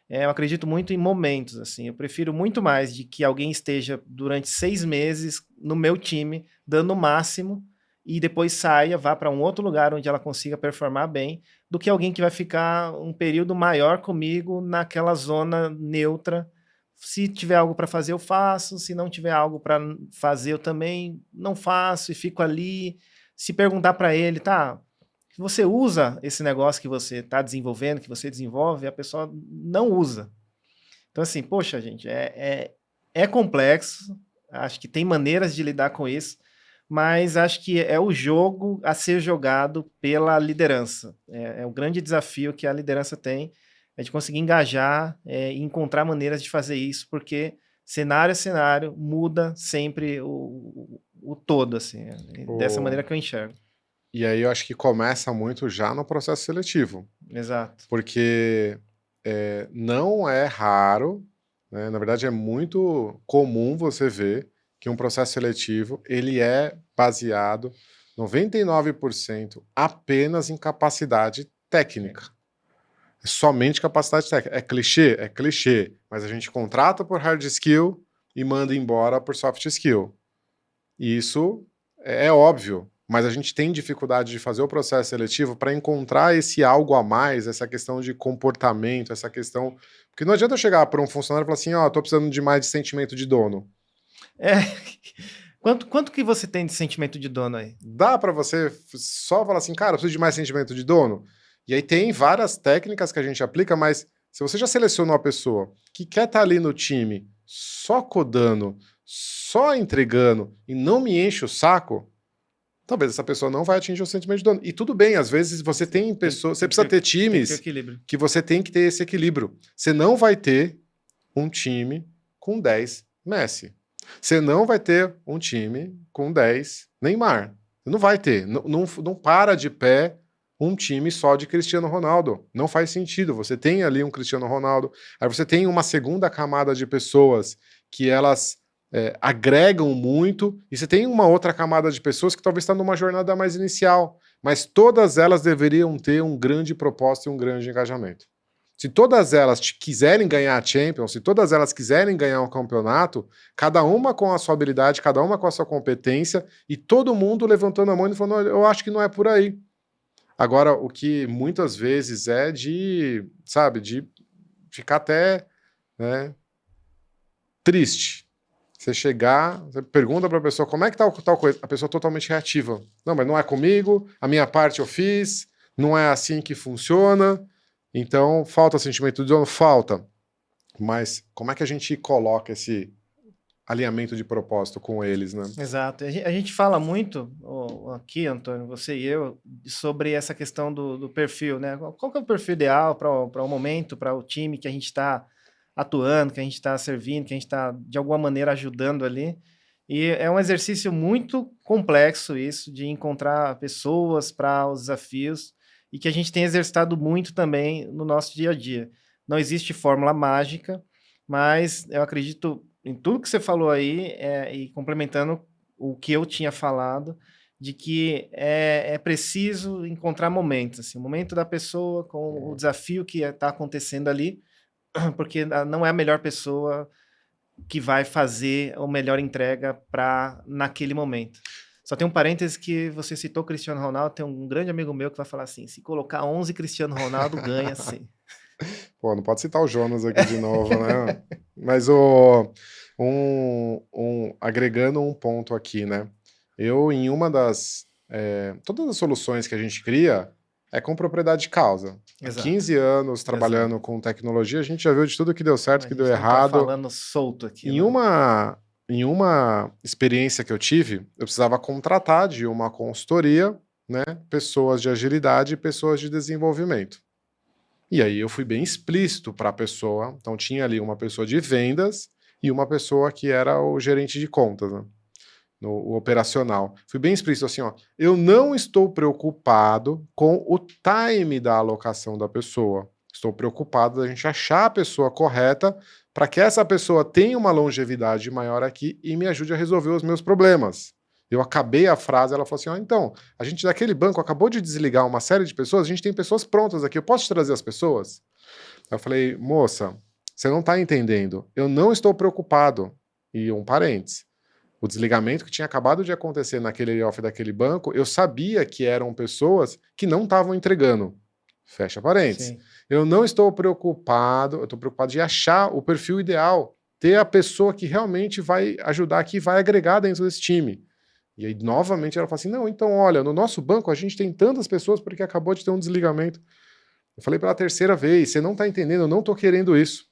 Eu acredito muito em momentos, assim. Eu prefiro muito mais de que alguém esteja durante 6 meses no meu time, dando o máximo, e depois saia, vá para um outro lugar onde ela consiga performar bem, do que alguém que vai ficar um período maior comigo naquela zona neutra. Se tiver algo para fazer, eu faço. Se não tiver algo para fazer, eu também não faço e fico ali. Se perguntar para ele, tá, você usa esse negócio que você está desenvolvendo, que você desenvolve, a pessoa não usa. Então, assim, poxa, gente, é complexo, acho que tem maneiras de lidar com isso, mas acho que é o jogo a ser jogado pela liderança. É o grande desafio que a liderança tem, é de conseguir engajar e encontrar maneiras de fazer isso, porque cenário a cenário muda sempre o todo, assim, dessa maneira que eu enxergo. E aí eu acho que começa muito já no processo seletivo. Exato. Porque não é raro, né, na verdade é muito comum você ver que um processo seletivo ele é baseado 99% apenas em capacidade técnica. É somente capacidade técnica. É clichê? É clichê. Mas a gente contrata por hard skill e manda embora por soft skill. E isso é óbvio, mas a gente tem dificuldade de fazer o processo seletivo para encontrar esse algo a mais, essa questão de comportamento, essa questão... Porque não adianta eu chegar para um funcionário e falar assim, tô precisando de mais de sentimento de dono. Quanto que você tem de sentimento de dono aí? Dá para você só falar assim, cara, eu preciso de mais sentimento de dono? E aí tem várias técnicas que a gente aplica, mas se você já selecionou uma pessoa que quer estar ali no time só codando, só entregando e não me enche o saco, talvez essa pessoa não vai atingir o sentimento de dono. E tudo bem, às vezes você tem pessoas, você precisa ter times que você tem que ter esse equilíbrio. Você não vai ter um time com 10 Messi. Você não vai ter um time com 10 Neymar. Você não vai ter. Não para de pé um time só de Cristiano Ronaldo. Não faz sentido. Você tem ali um Cristiano Ronaldo, aí você tem uma segunda camada de pessoas que elas agregam muito, e você tem uma outra camada de pessoas que talvez está numa jornada mais inicial, mas todas elas deveriam ter um grande propósito e um grande engajamento. Se todas elas quiserem ganhar a Champions, se todas elas quiserem ganhar um campeonato, cada uma com a sua habilidade, cada uma com a sua competência, e todo mundo levantando a mão e falando, eu acho que não é por aí. Agora, o que muitas vezes é de ficar até, né, triste. Você chegar, você pergunta para a pessoa como é que tá tal coisa, a pessoa totalmente reativa. Não, mas não é comigo, a minha parte eu fiz, não é assim que funciona, então falta sentimento de dono? Falta. Mas como é que a gente coloca esse alinhamento de propósito com eles, né? Exato. A gente fala muito aqui, Antônio, você e eu, sobre essa questão do perfil, né? Qual que é o perfil ideal para o momento, para o time que a gente está atuando, que a gente está servindo, que a gente está, de alguma maneira, ajudando ali. E é um exercício muito complexo isso, de encontrar pessoas para os desafios, e que a gente tem exercitado muito também no nosso dia a dia. Não existe fórmula mágica, mas eu acredito em tudo que você falou aí, e complementando o que eu tinha falado, de que é preciso encontrar momentos, assim, o momento da pessoa com o desafio que está acontecendo ali, porque não é a melhor pessoa que vai fazer a melhor entrega para naquele momento. Só tem um parêntese que você citou Cristiano Ronaldo, tem um grande amigo meu que vai falar assim, se colocar 11 Cristiano Ronaldo, ganha sim. Pô, não pode citar o Jonas aqui de novo, né? Mas agregando um ponto aqui, né? Eu, em uma todas as soluções que a gente cria é com propriedade de causa. Há Exato. 15 anos trabalhando Exato. com tecnologia, a gente já viu de tudo que deu certo, A que deu gente não está errado. falando solto aqui, Em não. uma experiência que eu tive, eu precisava contratar de uma consultoria, né, pessoas de agilidade e pessoas de desenvolvimento. E aí eu fui bem explícito para a pessoa, então tinha ali uma pessoa de vendas e uma pessoa que era o gerente de contas, né, o operacional. Fui bem explícito assim, ó, eu não estou preocupado com o time da alocação da pessoa. Estou preocupado da gente achar a pessoa correta para que essa pessoa tenha uma longevidade maior aqui e me ajude a resolver os meus problemas. Eu acabei a frase, ela falou assim, ó, então, a gente daquele banco acabou de desligar uma série de pessoas, a gente tem pessoas prontas aqui, eu posso te trazer as pessoas? Eu falei, moça, você não está entendendo, eu não estou preocupado. E um parênteses, o desligamento que tinha acabado de acontecer naquele layoff daquele banco, eu sabia que eram pessoas que não estavam entregando. Fecha parênteses. Sim. Eu não estou preocupado, eu estou preocupado de achar o perfil ideal, ter a pessoa que realmente vai ajudar, que vai agregar dentro desse time. E aí, novamente, ela fala assim, não, então, olha, no nosso banco a gente tem tantas pessoas porque acabou de ter um desligamento. Eu falei pela terceira vez, você não está entendendo, eu não estou querendo isso.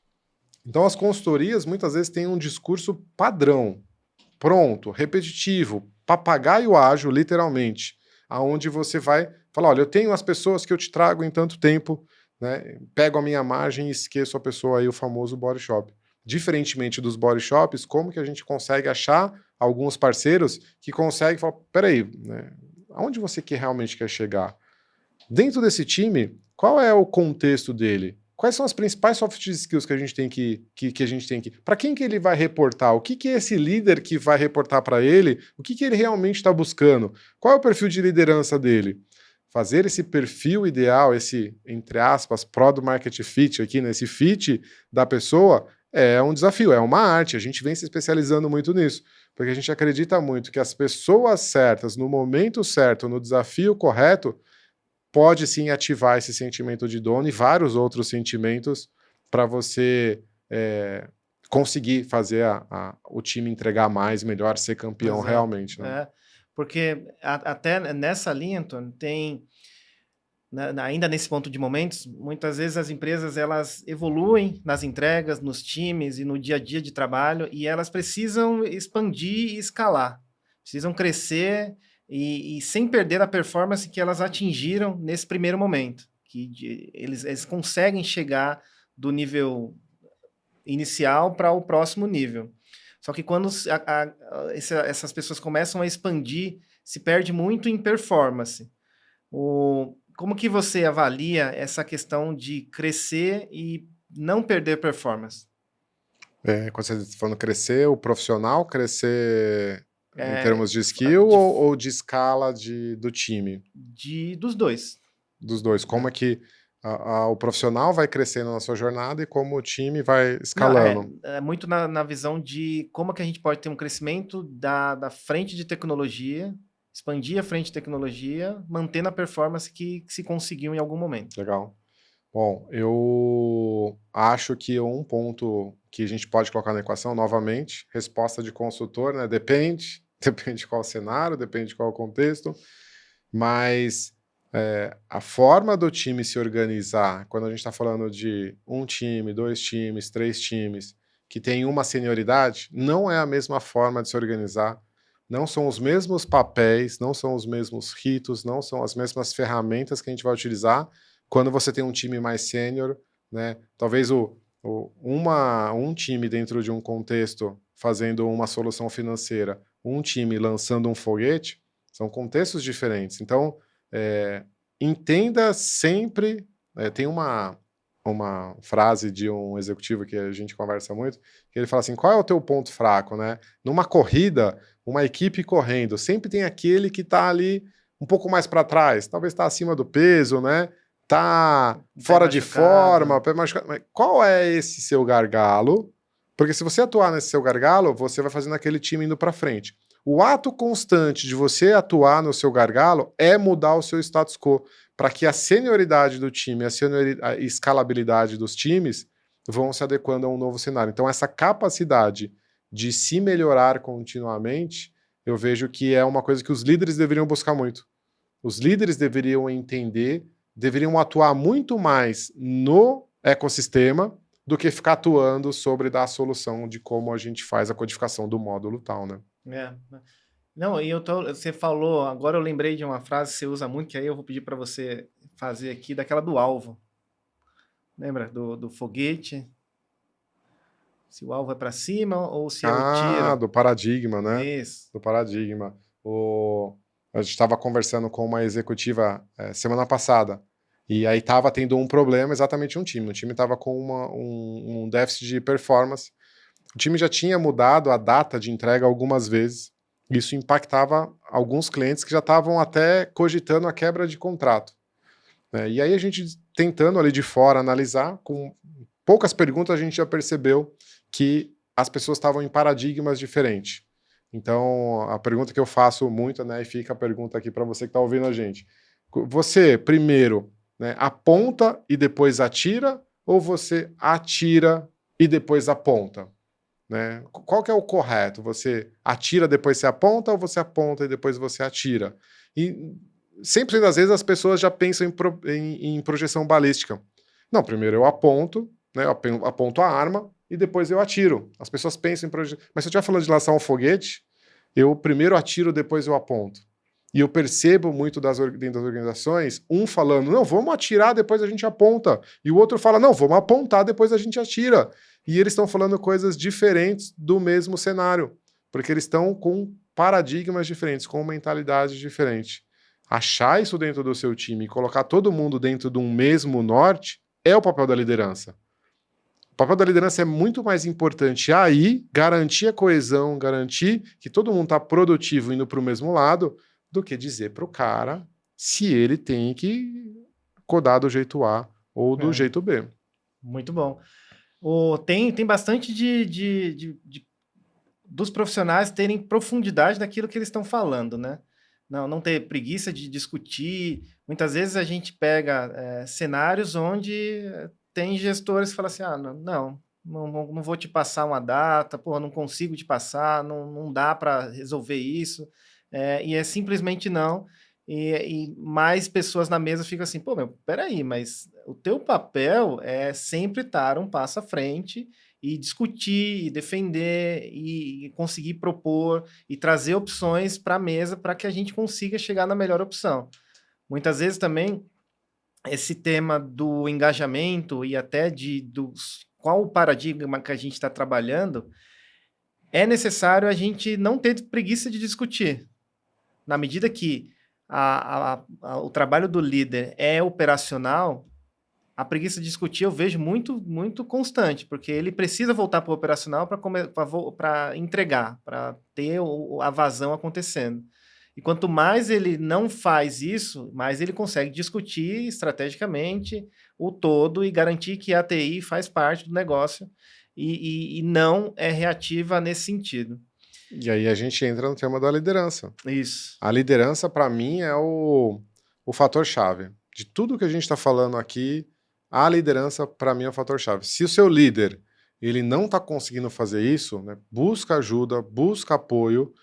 Então, as consultorias, muitas vezes, têm um discurso padrão, pronto, repetitivo, papagaio ágil, literalmente, aonde você vai falar, olha, eu tenho as pessoas que eu te trago em tanto tempo, né, pego a minha margem e esqueço a pessoa aí, o famoso body shop. Diferentemente dos body shops, como que a gente consegue achar alguns parceiros que conseguem falar, peraí, né, aonde você realmente quer chegar? Dentro desse time, qual é o contexto dele? Quais são as principais soft skills que a gente tem que para quem que ele vai reportar? O que é esse líder que vai reportar para ele? O que ele realmente está buscando? Qual é o perfil de liderança dele? Fazer esse perfil ideal, esse, entre aspas, product market fit aqui, nesse fit da pessoa, é um desafio, é uma arte. A gente vem se especializando muito nisso, porque a gente acredita muito que as pessoas certas, no momento certo, no desafio correto, pode sim ativar esse sentimento de dono e vários outros sentimentos para você conseguir fazer o time entregar mais, melhor, ser campeão Exato. realmente. Né? Porque até nessa linha, Antônio, tem, ainda nesse ponto de momentos, muitas vezes as empresas elas evoluem nas entregas, nos times e no dia a dia de trabalho, e elas precisam expandir e escalar, precisam crescer e sem perder a performance que elas atingiram nesse primeiro momento, que eles conseguem chegar do nível inicial para o próximo nível. Só que quando essas pessoas começam a expandir, se perde muito em performance. Como que você avalia essa questão de crescer e não perder performance? Quando você está falando crescer, o profissional crescer em termos de skill De, ou de escala do time? dos dois. Dos dois. Como é que o profissional vai crescendo na sua jornada e como o time vai Não, escalando? é muito na visão de como que a gente pode ter um crescimento da frente de tecnologia, expandir a frente de tecnologia, mantendo a performance que se conseguiu em algum momento. Legal. Bom, eu acho que um ponto que a gente pode colocar na equação, novamente, resposta de consultor, né? Depende, depende de qual cenário, depende de qual contexto, mas A forma do time se organizar, quando a gente está falando de um time, 2 times, 3 times, que tem uma senioridade, não é a mesma forma de se organizar, não são os mesmos papéis, não são os mesmos ritos, não são as mesmas ferramentas que a gente vai utilizar quando você tem um time mais sênior, né? Talvez um time dentro de um contexto fazendo uma solução financeira, um time lançando um foguete, são contextos diferentes. Então, entenda sempre, tem uma frase de um executivo que a gente conversa muito, que ele fala assim, qual é o teu ponto fraco, né? Numa corrida, uma equipe correndo, sempre tem aquele que está ali um pouco mais para trás, talvez está acima do peso, né? Tá fora de forma, pé machucado. Mas qual é esse seu gargalo? Porque se você atuar nesse seu gargalo, você vai fazendo aquele time indo para frente. O ato constante de você atuar no seu gargalo é mudar o seu status quo, para que a senioridade do time, a escalabilidade dos times vão se adequando a um novo cenário. Então, essa capacidade de se melhorar continuamente, eu vejo que é uma coisa que os líderes deveriam buscar muito. Os líderes deveriam entender, deveriam atuar muito mais no ecossistema do que ficar atuando sobre dar a solução de como a gente faz a codificação do módulo tal, né? Não, e você falou, agora eu lembrei de uma frase que você usa muito, que aí eu vou pedir para você fazer aqui, daquela do alvo. Lembra? Do foguete. Se o alvo é para cima ou se é o tiro. Do paradigma, né? Isso. Do paradigma. A gente estava conversando com uma executiva semana passada, e aí estava tendo um problema exatamente um time. O time estava com um déficit de performance. O time já tinha mudado a data de entrega algumas vezes. Isso impactava alguns clientes que já estavam até cogitando a quebra de contrato. E aí a gente tentando ali de fora analisar, com poucas perguntas a gente já percebeu que as pessoas estavam em paradigmas diferentes. Então, a pergunta que eu faço muito, né, e fica a pergunta aqui para você que está ouvindo a gente. Você, primeiro, né, aponta e depois atira, ou você atira e depois aponta? Né? Qual que é o correto? Você atira, depois você aponta, ou você aponta e depois você atira? E 100% das vezes as pessoas já pensam em projeção balística. Não, primeiro eu aponto, né, eu aponto a arma e depois eu atiro. As pessoas pensam em projeção. Mas se eu estiver falando de lançar um foguete, eu primeiro atiro, depois eu aponto. E eu percebo muito dentro das organizações, um falando, não, vamos atirar, depois a gente aponta. E o outro fala, não, vamos apontar, depois a gente atira. E eles estão falando coisas diferentes do mesmo cenário, porque eles estão com paradigmas diferentes, com mentalidades diferentes. Achar isso dentro do seu time e colocar todo mundo dentro de um mesmo norte é o papel da liderança. O papel da liderança é muito mais importante aí, garantir a coesão, garantir que todo mundo está produtivo indo para o mesmo lado, do que dizer para o cara se ele tem que codar do jeito A ou do jeito B. Muito bom. Tem bastante dos profissionais terem profundidade daquilo que eles estão falando, né? Não ter preguiça de discutir. Muitas vezes a gente pega cenários onde tem gestores que falam assim, não vou te passar uma data, porra, não consigo te passar, não dá para resolver isso, e é simplesmente não. E mais pessoas na mesa ficam assim, pô, peraí, mas o teu papel é sempre estar um passo à frente e discutir, e defender, e conseguir propor, e trazer opções para a mesa para que a gente consiga chegar na melhor opção. Muitas vezes também, esse tema do engajamento e até qual o paradigma que a gente está trabalhando, é necessário a gente não ter preguiça de discutir. Na medida que o trabalho do líder é operacional, a preguiça de discutir eu vejo muito, muito constante, porque ele precisa voltar para o operacional para entregar, para ter a vazão acontecendo. E quanto mais ele não faz isso, mais ele consegue discutir estrategicamente o todo e garantir que a TI faz parte do negócio e não é reativa nesse sentido. E aí a gente entra no tema da liderança. Isso. A liderança, para mim, é o fator-chave. De tudo que a gente está falando aqui, a liderança, para mim, é o fator-chave. Se o seu líder ele não está conseguindo fazer isso, né, busca ajuda, busca apoio,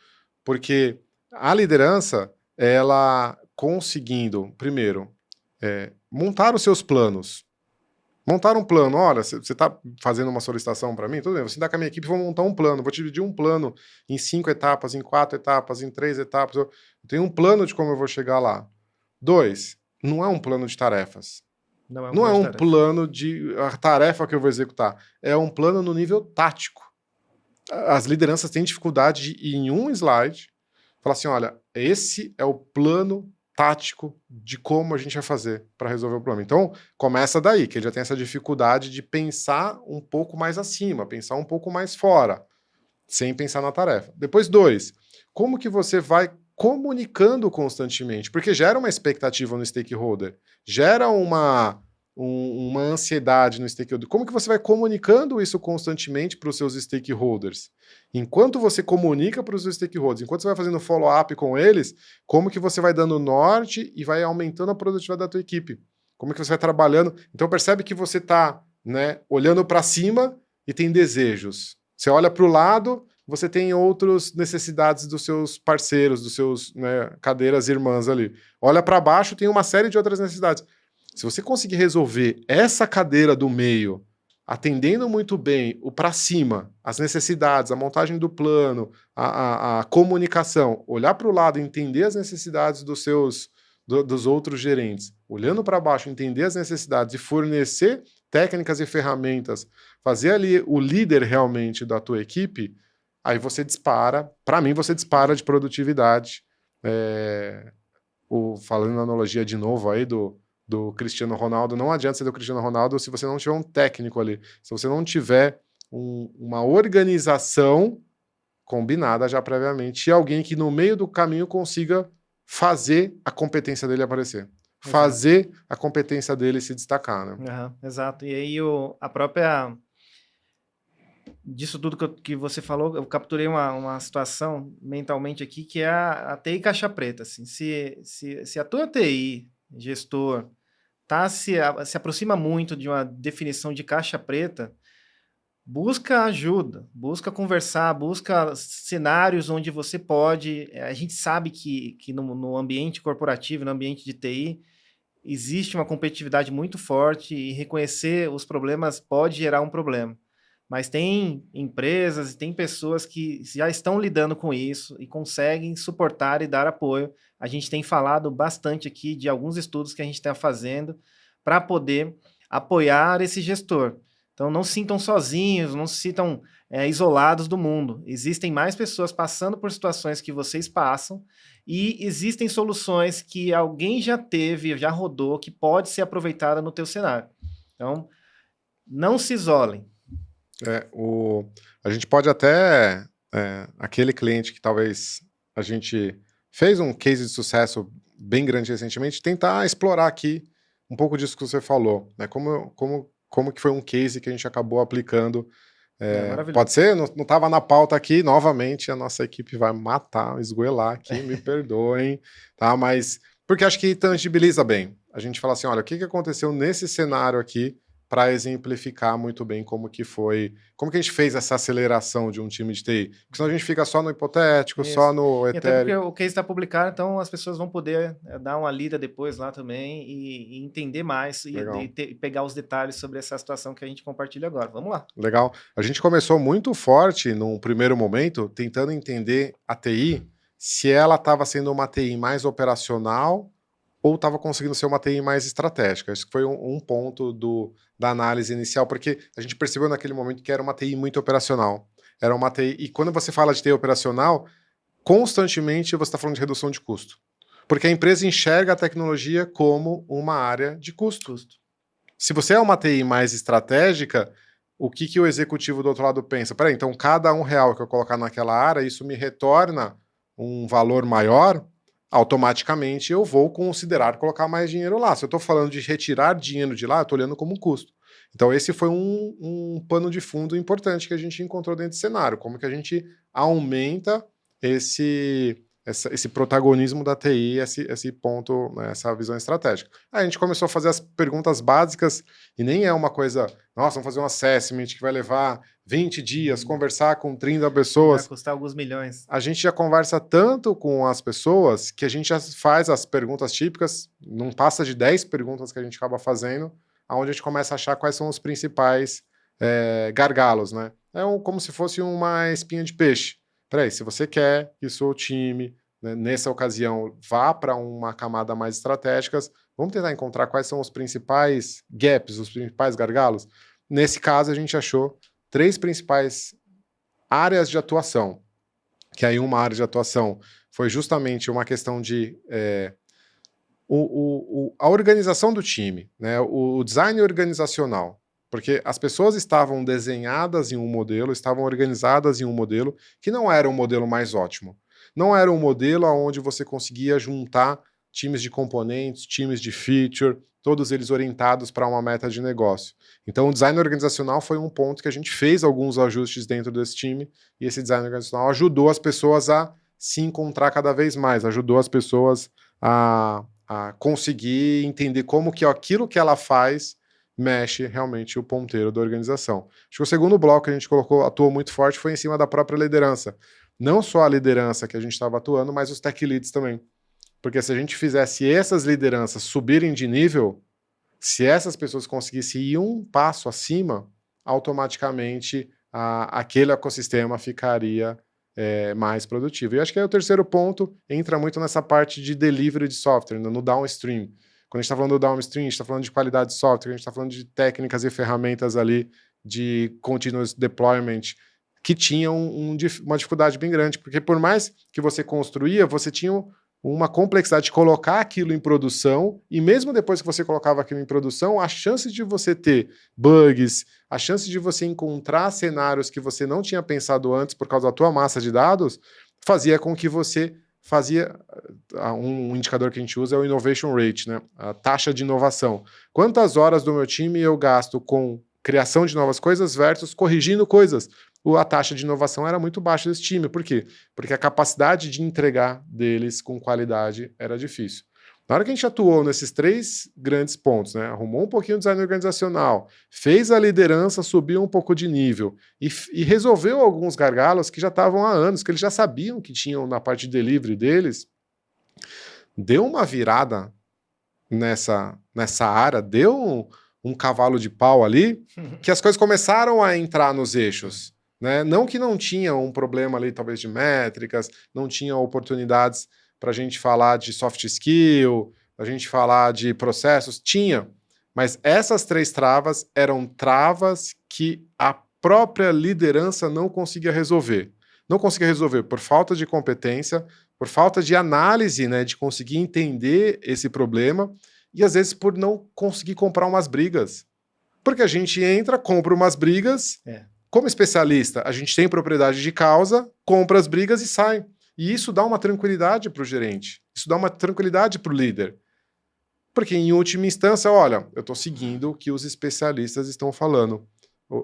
porque a liderança, ela conseguindo, primeiro, montar os seus planos. Montar um plano, olha, você está fazendo uma solicitação para mim, tudo bem, você dá com a minha equipe, vou montar um plano, vou te dividir um plano em 5 etapas, em 4 etapas, em 3 etapas, eu tenho um plano de como eu vou chegar lá. 2, não é um plano de tarefas. Não é um Não é plano de um tarefa. plano de a tarefa que eu vou executar, é um plano no nível tático. As lideranças têm dificuldade de, em um slide, falar assim, olha, esse é o plano tático de como a gente vai fazer para resolver o problema. Então, começa daí, que ele já tem essa dificuldade de pensar um pouco mais acima, pensar um pouco mais fora, sem pensar na tarefa. Depois, 2, como que você vai comunicando constantemente? Porque gera uma expectativa no stakeholder, gera uma ansiedade no stakeholder. Como que você vai comunicando isso constantemente para os seus stakeholders? Enquanto você comunica para os seus stakeholders, enquanto você vai fazendo follow-up com eles, como que você vai dando norte e vai aumentando a produtividade da tua equipe? Como que você vai trabalhando? Então percebe que você está, né, olhando para cima e tem desejos. Você olha para o lado, você tem outras necessidades dos seus parceiros, dos seus, né, cadeiras irmãs ali. Olha para baixo, tem uma série de outras necessidades. Se você conseguir resolver essa cadeira do meio, atendendo muito bem o para cima, as necessidades, a montagem do plano, a comunicação, olhar para o lado e entender as necessidades dos outros gerentes, olhando para baixo, entender as necessidades e fornecer técnicas e ferramentas, fazer ali o líder realmente da tua equipe, aí você dispara, para mim você dispara de produtividade. Falando na analogia de novo aí do Cristiano Ronaldo, não adianta ser do Cristiano Ronaldo se você não tiver um técnico ali, se você não tiver uma organização combinada já previamente e alguém que no meio do caminho consiga fazer a competência dele aparecer, fazer a competência dele se destacar, né? Exato. E aí a própria... Disso tudo que você falou, eu capturei uma situação mentalmente aqui, que é a TI caixa preta. Assim. Se a tua TI, gestor, se aproxima muito de uma definição de caixa preta, busca ajuda, busca conversar, busca cenários onde você pode... A gente sabe que no ambiente corporativo, no ambiente de TI, existe uma competitividade muito forte e reconhecer os problemas pode gerar um problema. Mas tem empresas e tem pessoas que já estão lidando com isso e conseguem suportar e dar apoio. A gente tem falado bastante aqui de alguns estudos que a gente está fazendo para poder apoiar esse gestor. Então, não se sintam sozinhos, não se sintam isolados do mundo. Existem mais pessoas passando por situações que vocês passam e existem soluções que alguém já teve, já rodou, que pode ser aproveitada no teu cenário. Então, não se isolem. A gente pode até, aquele cliente que talvez a gente fez um case de sucesso bem grande recentemente, tentar explorar aqui um pouco disso que você falou, né? Como que foi um case que a gente acabou aplicando. Pode ser? Não estava na pauta aqui, novamente a nossa equipe vai matar, esgoelar aqui, me perdoem, tá? Mas porque acho que tangibiliza bem. A gente fala assim, olha, o que aconteceu nesse cenário aqui para exemplificar muito bem como que a gente fez essa aceleração de um time de TI. Porque senão a gente fica só no hipotético, Isso. só no etéreo. E até porque o case está publicado, então as pessoas vão poder dar uma lida depois lá também e entender mais e pegar os detalhes sobre essa situação que a gente compartilha agora. Vamos lá. Legal. A gente começou muito forte num primeiro momento, tentando entender a TI, se ela estava sendo uma TI mais operacional ou estava conseguindo ser uma TI mais estratégica. Isso foi um ponto da análise inicial, porque a gente percebeu naquele momento que era uma TI muito operacional. Era uma TI, e quando você fala de TI operacional, constantemente você está falando de redução de custo. Porque a empresa enxerga a tecnologia como uma área de custo. Se você é uma TI mais estratégica, o que o executivo do outro lado pensa? Peraí, então cada R$1 que eu colocar naquela área, isso me retorna um valor maior? Automaticamente eu vou considerar colocar mais dinheiro lá. Se eu estou falando de retirar dinheiro de lá, eu estou olhando como um custo. Então esse foi um pano de fundo importante que a gente encontrou dentro desse cenário. Como que a gente aumenta esse protagonismo da TI, esse ponto, né, essa visão estratégica. Aí a gente começou a fazer as perguntas básicas, e nem é uma coisa, nossa, vamos fazer um assessment que vai levar 20 dias, conversar com 30 Vai pessoas. custar alguns milhões. A gente já conversa tanto com as pessoas que a gente já faz as perguntas típicas, não passa de 10 perguntas que a gente acaba fazendo, onde a gente começa a achar quais são os principais gargalos, né? Como se fosse uma espinha de peixe. Peraí, se você quer que o seu time, né, nessa ocasião, vá para uma camada mais estratégica, vamos tentar encontrar quais são os principais gaps, os principais gargalos. Nesse caso, a gente achou 3 principais áreas de atuação, que aí uma área de atuação foi justamente uma questão de a organização do time, né, o design organizacional, porque as pessoas estavam desenhadas em um modelo, estavam organizadas em um modelo que não era o modelo mais ótimo. Não era um modelo onde você conseguia juntar times de componentes, times de feature, todos eles orientados para uma meta de negócio. Então, o design organizacional foi um ponto que a gente fez alguns ajustes dentro desse time, e esse design organizacional ajudou as pessoas a se encontrar cada vez mais, ajudou as pessoas a conseguir entender como que aquilo que ela faz mexe realmente o ponteiro da organização. Acho que o segundo bloco que a gente atuou muito forte foi em cima da própria liderança. Não só a liderança que a gente estava atuando, mas os tech leads também. Porque se a gente fizesse essas lideranças subirem de nível, se essas pessoas conseguissem ir um passo acima, automaticamente aquele ecossistema ficaria mais produtivo. E acho que aí o terceiro ponto entra muito nessa parte de delivery de software, no downstream. Quando a gente está falando do downstream, a gente está falando de qualidade de software, a gente está falando de técnicas e ferramentas ali de continuous deployment que tinham uma dificuldade bem grande, porque por mais que você construía, você tinha uma complexidade de colocar aquilo em produção, e mesmo depois que você colocava aquilo em produção, a chance de você ter bugs, a chance de você encontrar cenários que você não tinha pensado antes por causa da tua massa de dados, fazia com que você um indicador que a gente usa é o innovation rate, né? A taxa de inovação. Quantas horas do meu time eu gasto com criação de novas coisas versus corrigindo coisas? A taxa de inovação era muito baixa desse time. Por quê? Porque a capacidade de entregar deles com qualidade era difícil. Na hora que a gente atuou nesses 3 grandes pontos, né, arrumou um pouquinho o design organizacional, fez a liderança subir um pouco de nível e resolveu alguns gargalos que já estavam há anos, que eles já sabiam que tinham na parte de delivery deles, deu uma virada nessa área, deu um cavalo de pau ali, que as coisas começaram a entrar nos eixos. Né? Não que não tinha um problema ali, talvez, de métricas, não tinha oportunidades para a gente falar de soft skill, a gente falar de processos, tinha. Mas essas 3 travas eram travas que a própria liderança não conseguia resolver. Não conseguia resolver por falta de competência, por falta de análise, né, de conseguir entender esse problema, e às vezes por não conseguir comprar umas brigas. Porque a gente entra, compra umas brigas, como especialista, a gente tem propriedade de causa, compra as brigas e sai. E isso dá uma tranquilidade para o gerente, isso dá uma tranquilidade para o líder. Porque, em última instância, olha, eu estou seguindo o que os especialistas estão falando.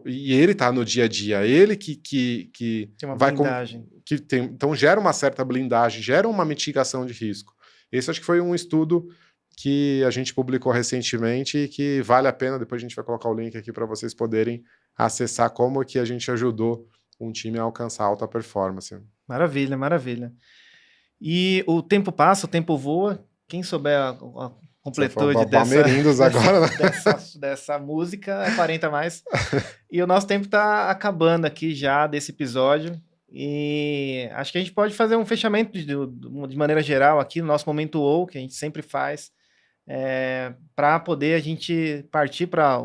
E ele está no dia a dia, ele que tem uma blindagem. Então gera uma certa blindagem, gera uma mitigação de risco. Esse acho que foi um estudo que a gente publicou recentemente e que vale a pena, depois a gente vai colocar o link aqui para vocês poderem acessar como que a gente ajudou um time a alcançar alta performance. Maravilha, maravilha. E o tempo passa, o tempo voa. Quem souber a completude dessa música é 40 mais. E o nosso tempo está acabando aqui já desse episódio. E acho que a gente pode fazer um fechamento de maneira geral aqui no nosso momento ou que a gente sempre faz, para poder a gente partir para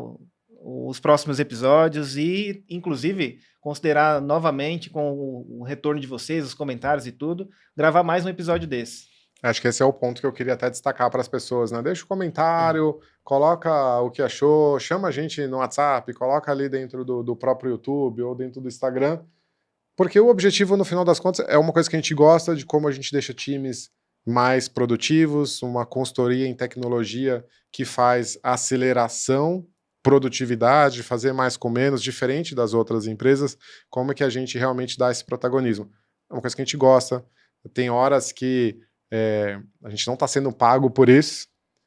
os próximos episódios e, inclusive, considerar novamente com o retorno de vocês, os comentários e tudo, gravar mais um episódio desse. Acho que esse é o ponto que eu queria até destacar para as pessoas, né? Deixa o comentário, coloca o que achou, chama a gente no WhatsApp, coloca ali dentro do próprio YouTube ou dentro do Instagram, porque o objetivo, no final das contas, é uma coisa que a gente gosta, de como a gente deixa times mais produtivos, uma consultoria em tecnologia que faz aceleração, produtividade, fazer mais com menos, diferente das outras empresas, como é que a gente realmente dá esse protagonismo. É uma coisa que a gente gosta, Tem horas que a gente não está sendo pago por isso,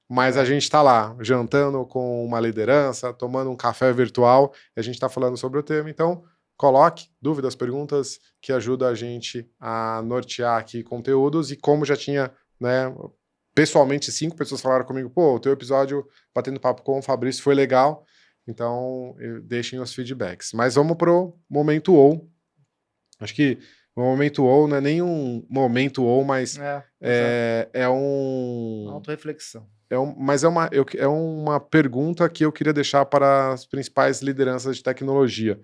mas a gente está lá, jantando com uma liderança, tomando um café virtual, e a gente está falando sobre o tema. Então, coloque dúvidas, perguntas, que ajuda a gente a nortear aqui conteúdos. E como já tinha, né, pessoalmente 5 pessoas falaram comigo, pô, o teu episódio Batendo Papo com o Fabrício foi legal, então deixem os feedbacks. Mas vamos pro momento ou. Acho que o momento ou não é nem um momento ou, mas é um... autorreflexão. Mas é uma pergunta que eu queria deixar para as principais lideranças de tecnologia.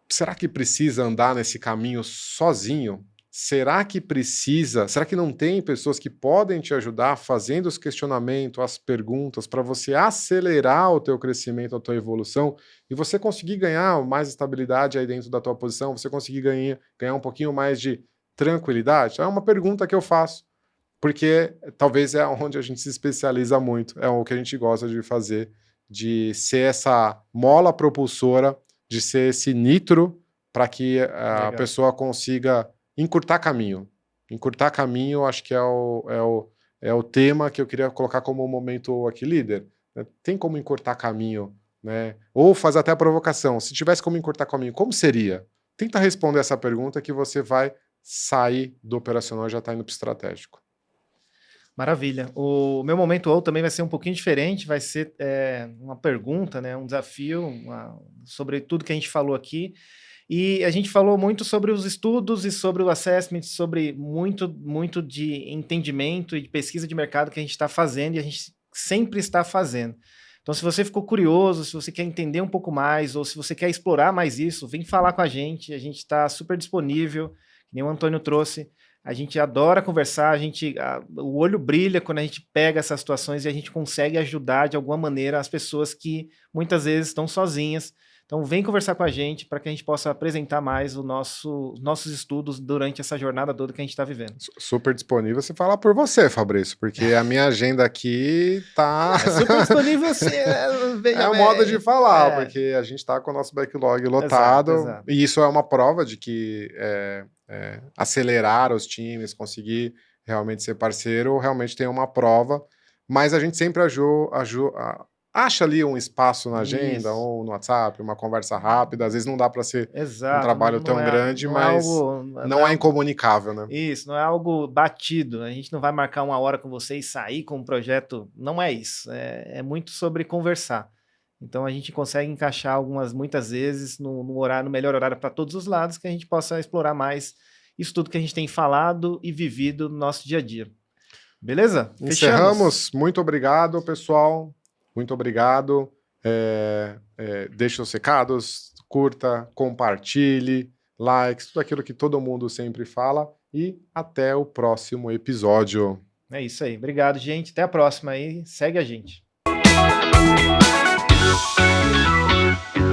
Será que precisa andar nesse caminho sozinho? Será que não tem pessoas que podem te ajudar fazendo os questionamentos, as perguntas, para você acelerar o teu crescimento, a tua evolução, e você conseguir ganhar mais estabilidade aí dentro da tua posição, você conseguir ganhar um pouquinho mais de tranquilidade? É uma pergunta que eu faço, porque talvez é onde a gente se especializa muito, é o que a gente gosta de fazer, de ser essa mola propulsora, de ser esse nitro para que a pessoa consiga encurtar caminho. Encurtar caminho, acho que é o tema que eu queria colocar como momento aqui, líder. Tem como encurtar caminho, né? Ou faz até a provocação. Se tivesse como encurtar caminho, como seria? Tenta responder essa pergunta que você vai sair do operacional e já está indo para o estratégico. Maravilha. O meu momento ou também vai ser um pouquinho diferente, vai ser uma pergunta, né, um desafio sobre tudo que a gente falou aqui. E a gente falou muito sobre os estudos e sobre o assessment, sobre muito de entendimento e de pesquisa de mercado que a gente está fazendo e a gente sempre está fazendo. Então, se você ficou curioso, se você quer entender um pouco mais ou se você quer explorar mais isso, vem falar com a gente está super disponível, que nem o Antônio trouxe. A gente adora conversar, o olho brilha quando a gente pega essas situações e a gente consegue ajudar de alguma maneira as pessoas que muitas vezes estão sozinhas. Então vem conversar com a gente para que a gente possa apresentar mais os nossos estudos durante essa jornada toda que a gente está vivendo. Super disponível você falar por você, Fabrício, porque a minha agenda aqui tá... super disponível você... É o modo de falar, porque a gente está com o nosso backlog lotado, exato. E isso é uma prova de que acelerar os times, conseguir realmente ser parceiro, realmente tem uma prova, mas a gente sempre acha ali um espaço na agenda, isso. Ou no WhatsApp, uma conversa rápida, às vezes não dá para ser um trabalho tão grande, mas não é incomunicável, né? Isso, não é algo batido, a gente não vai marcar uma hora com você e sair com um projeto, não é isso, é muito sobre conversar. Então a gente consegue encaixar muitas vezes no melhor horário para todos os lados, que a gente possa explorar mais isso tudo que a gente tem falado e vivido no nosso dia a dia. Beleza? Encerramos. Muito obrigado, pessoal. Muito obrigado. Deixe os recados, curta, compartilhe, likes, tudo aquilo que todo mundo sempre fala. E até o próximo episódio. É isso aí. Obrigado, gente. Até a próxima aí. Segue a gente.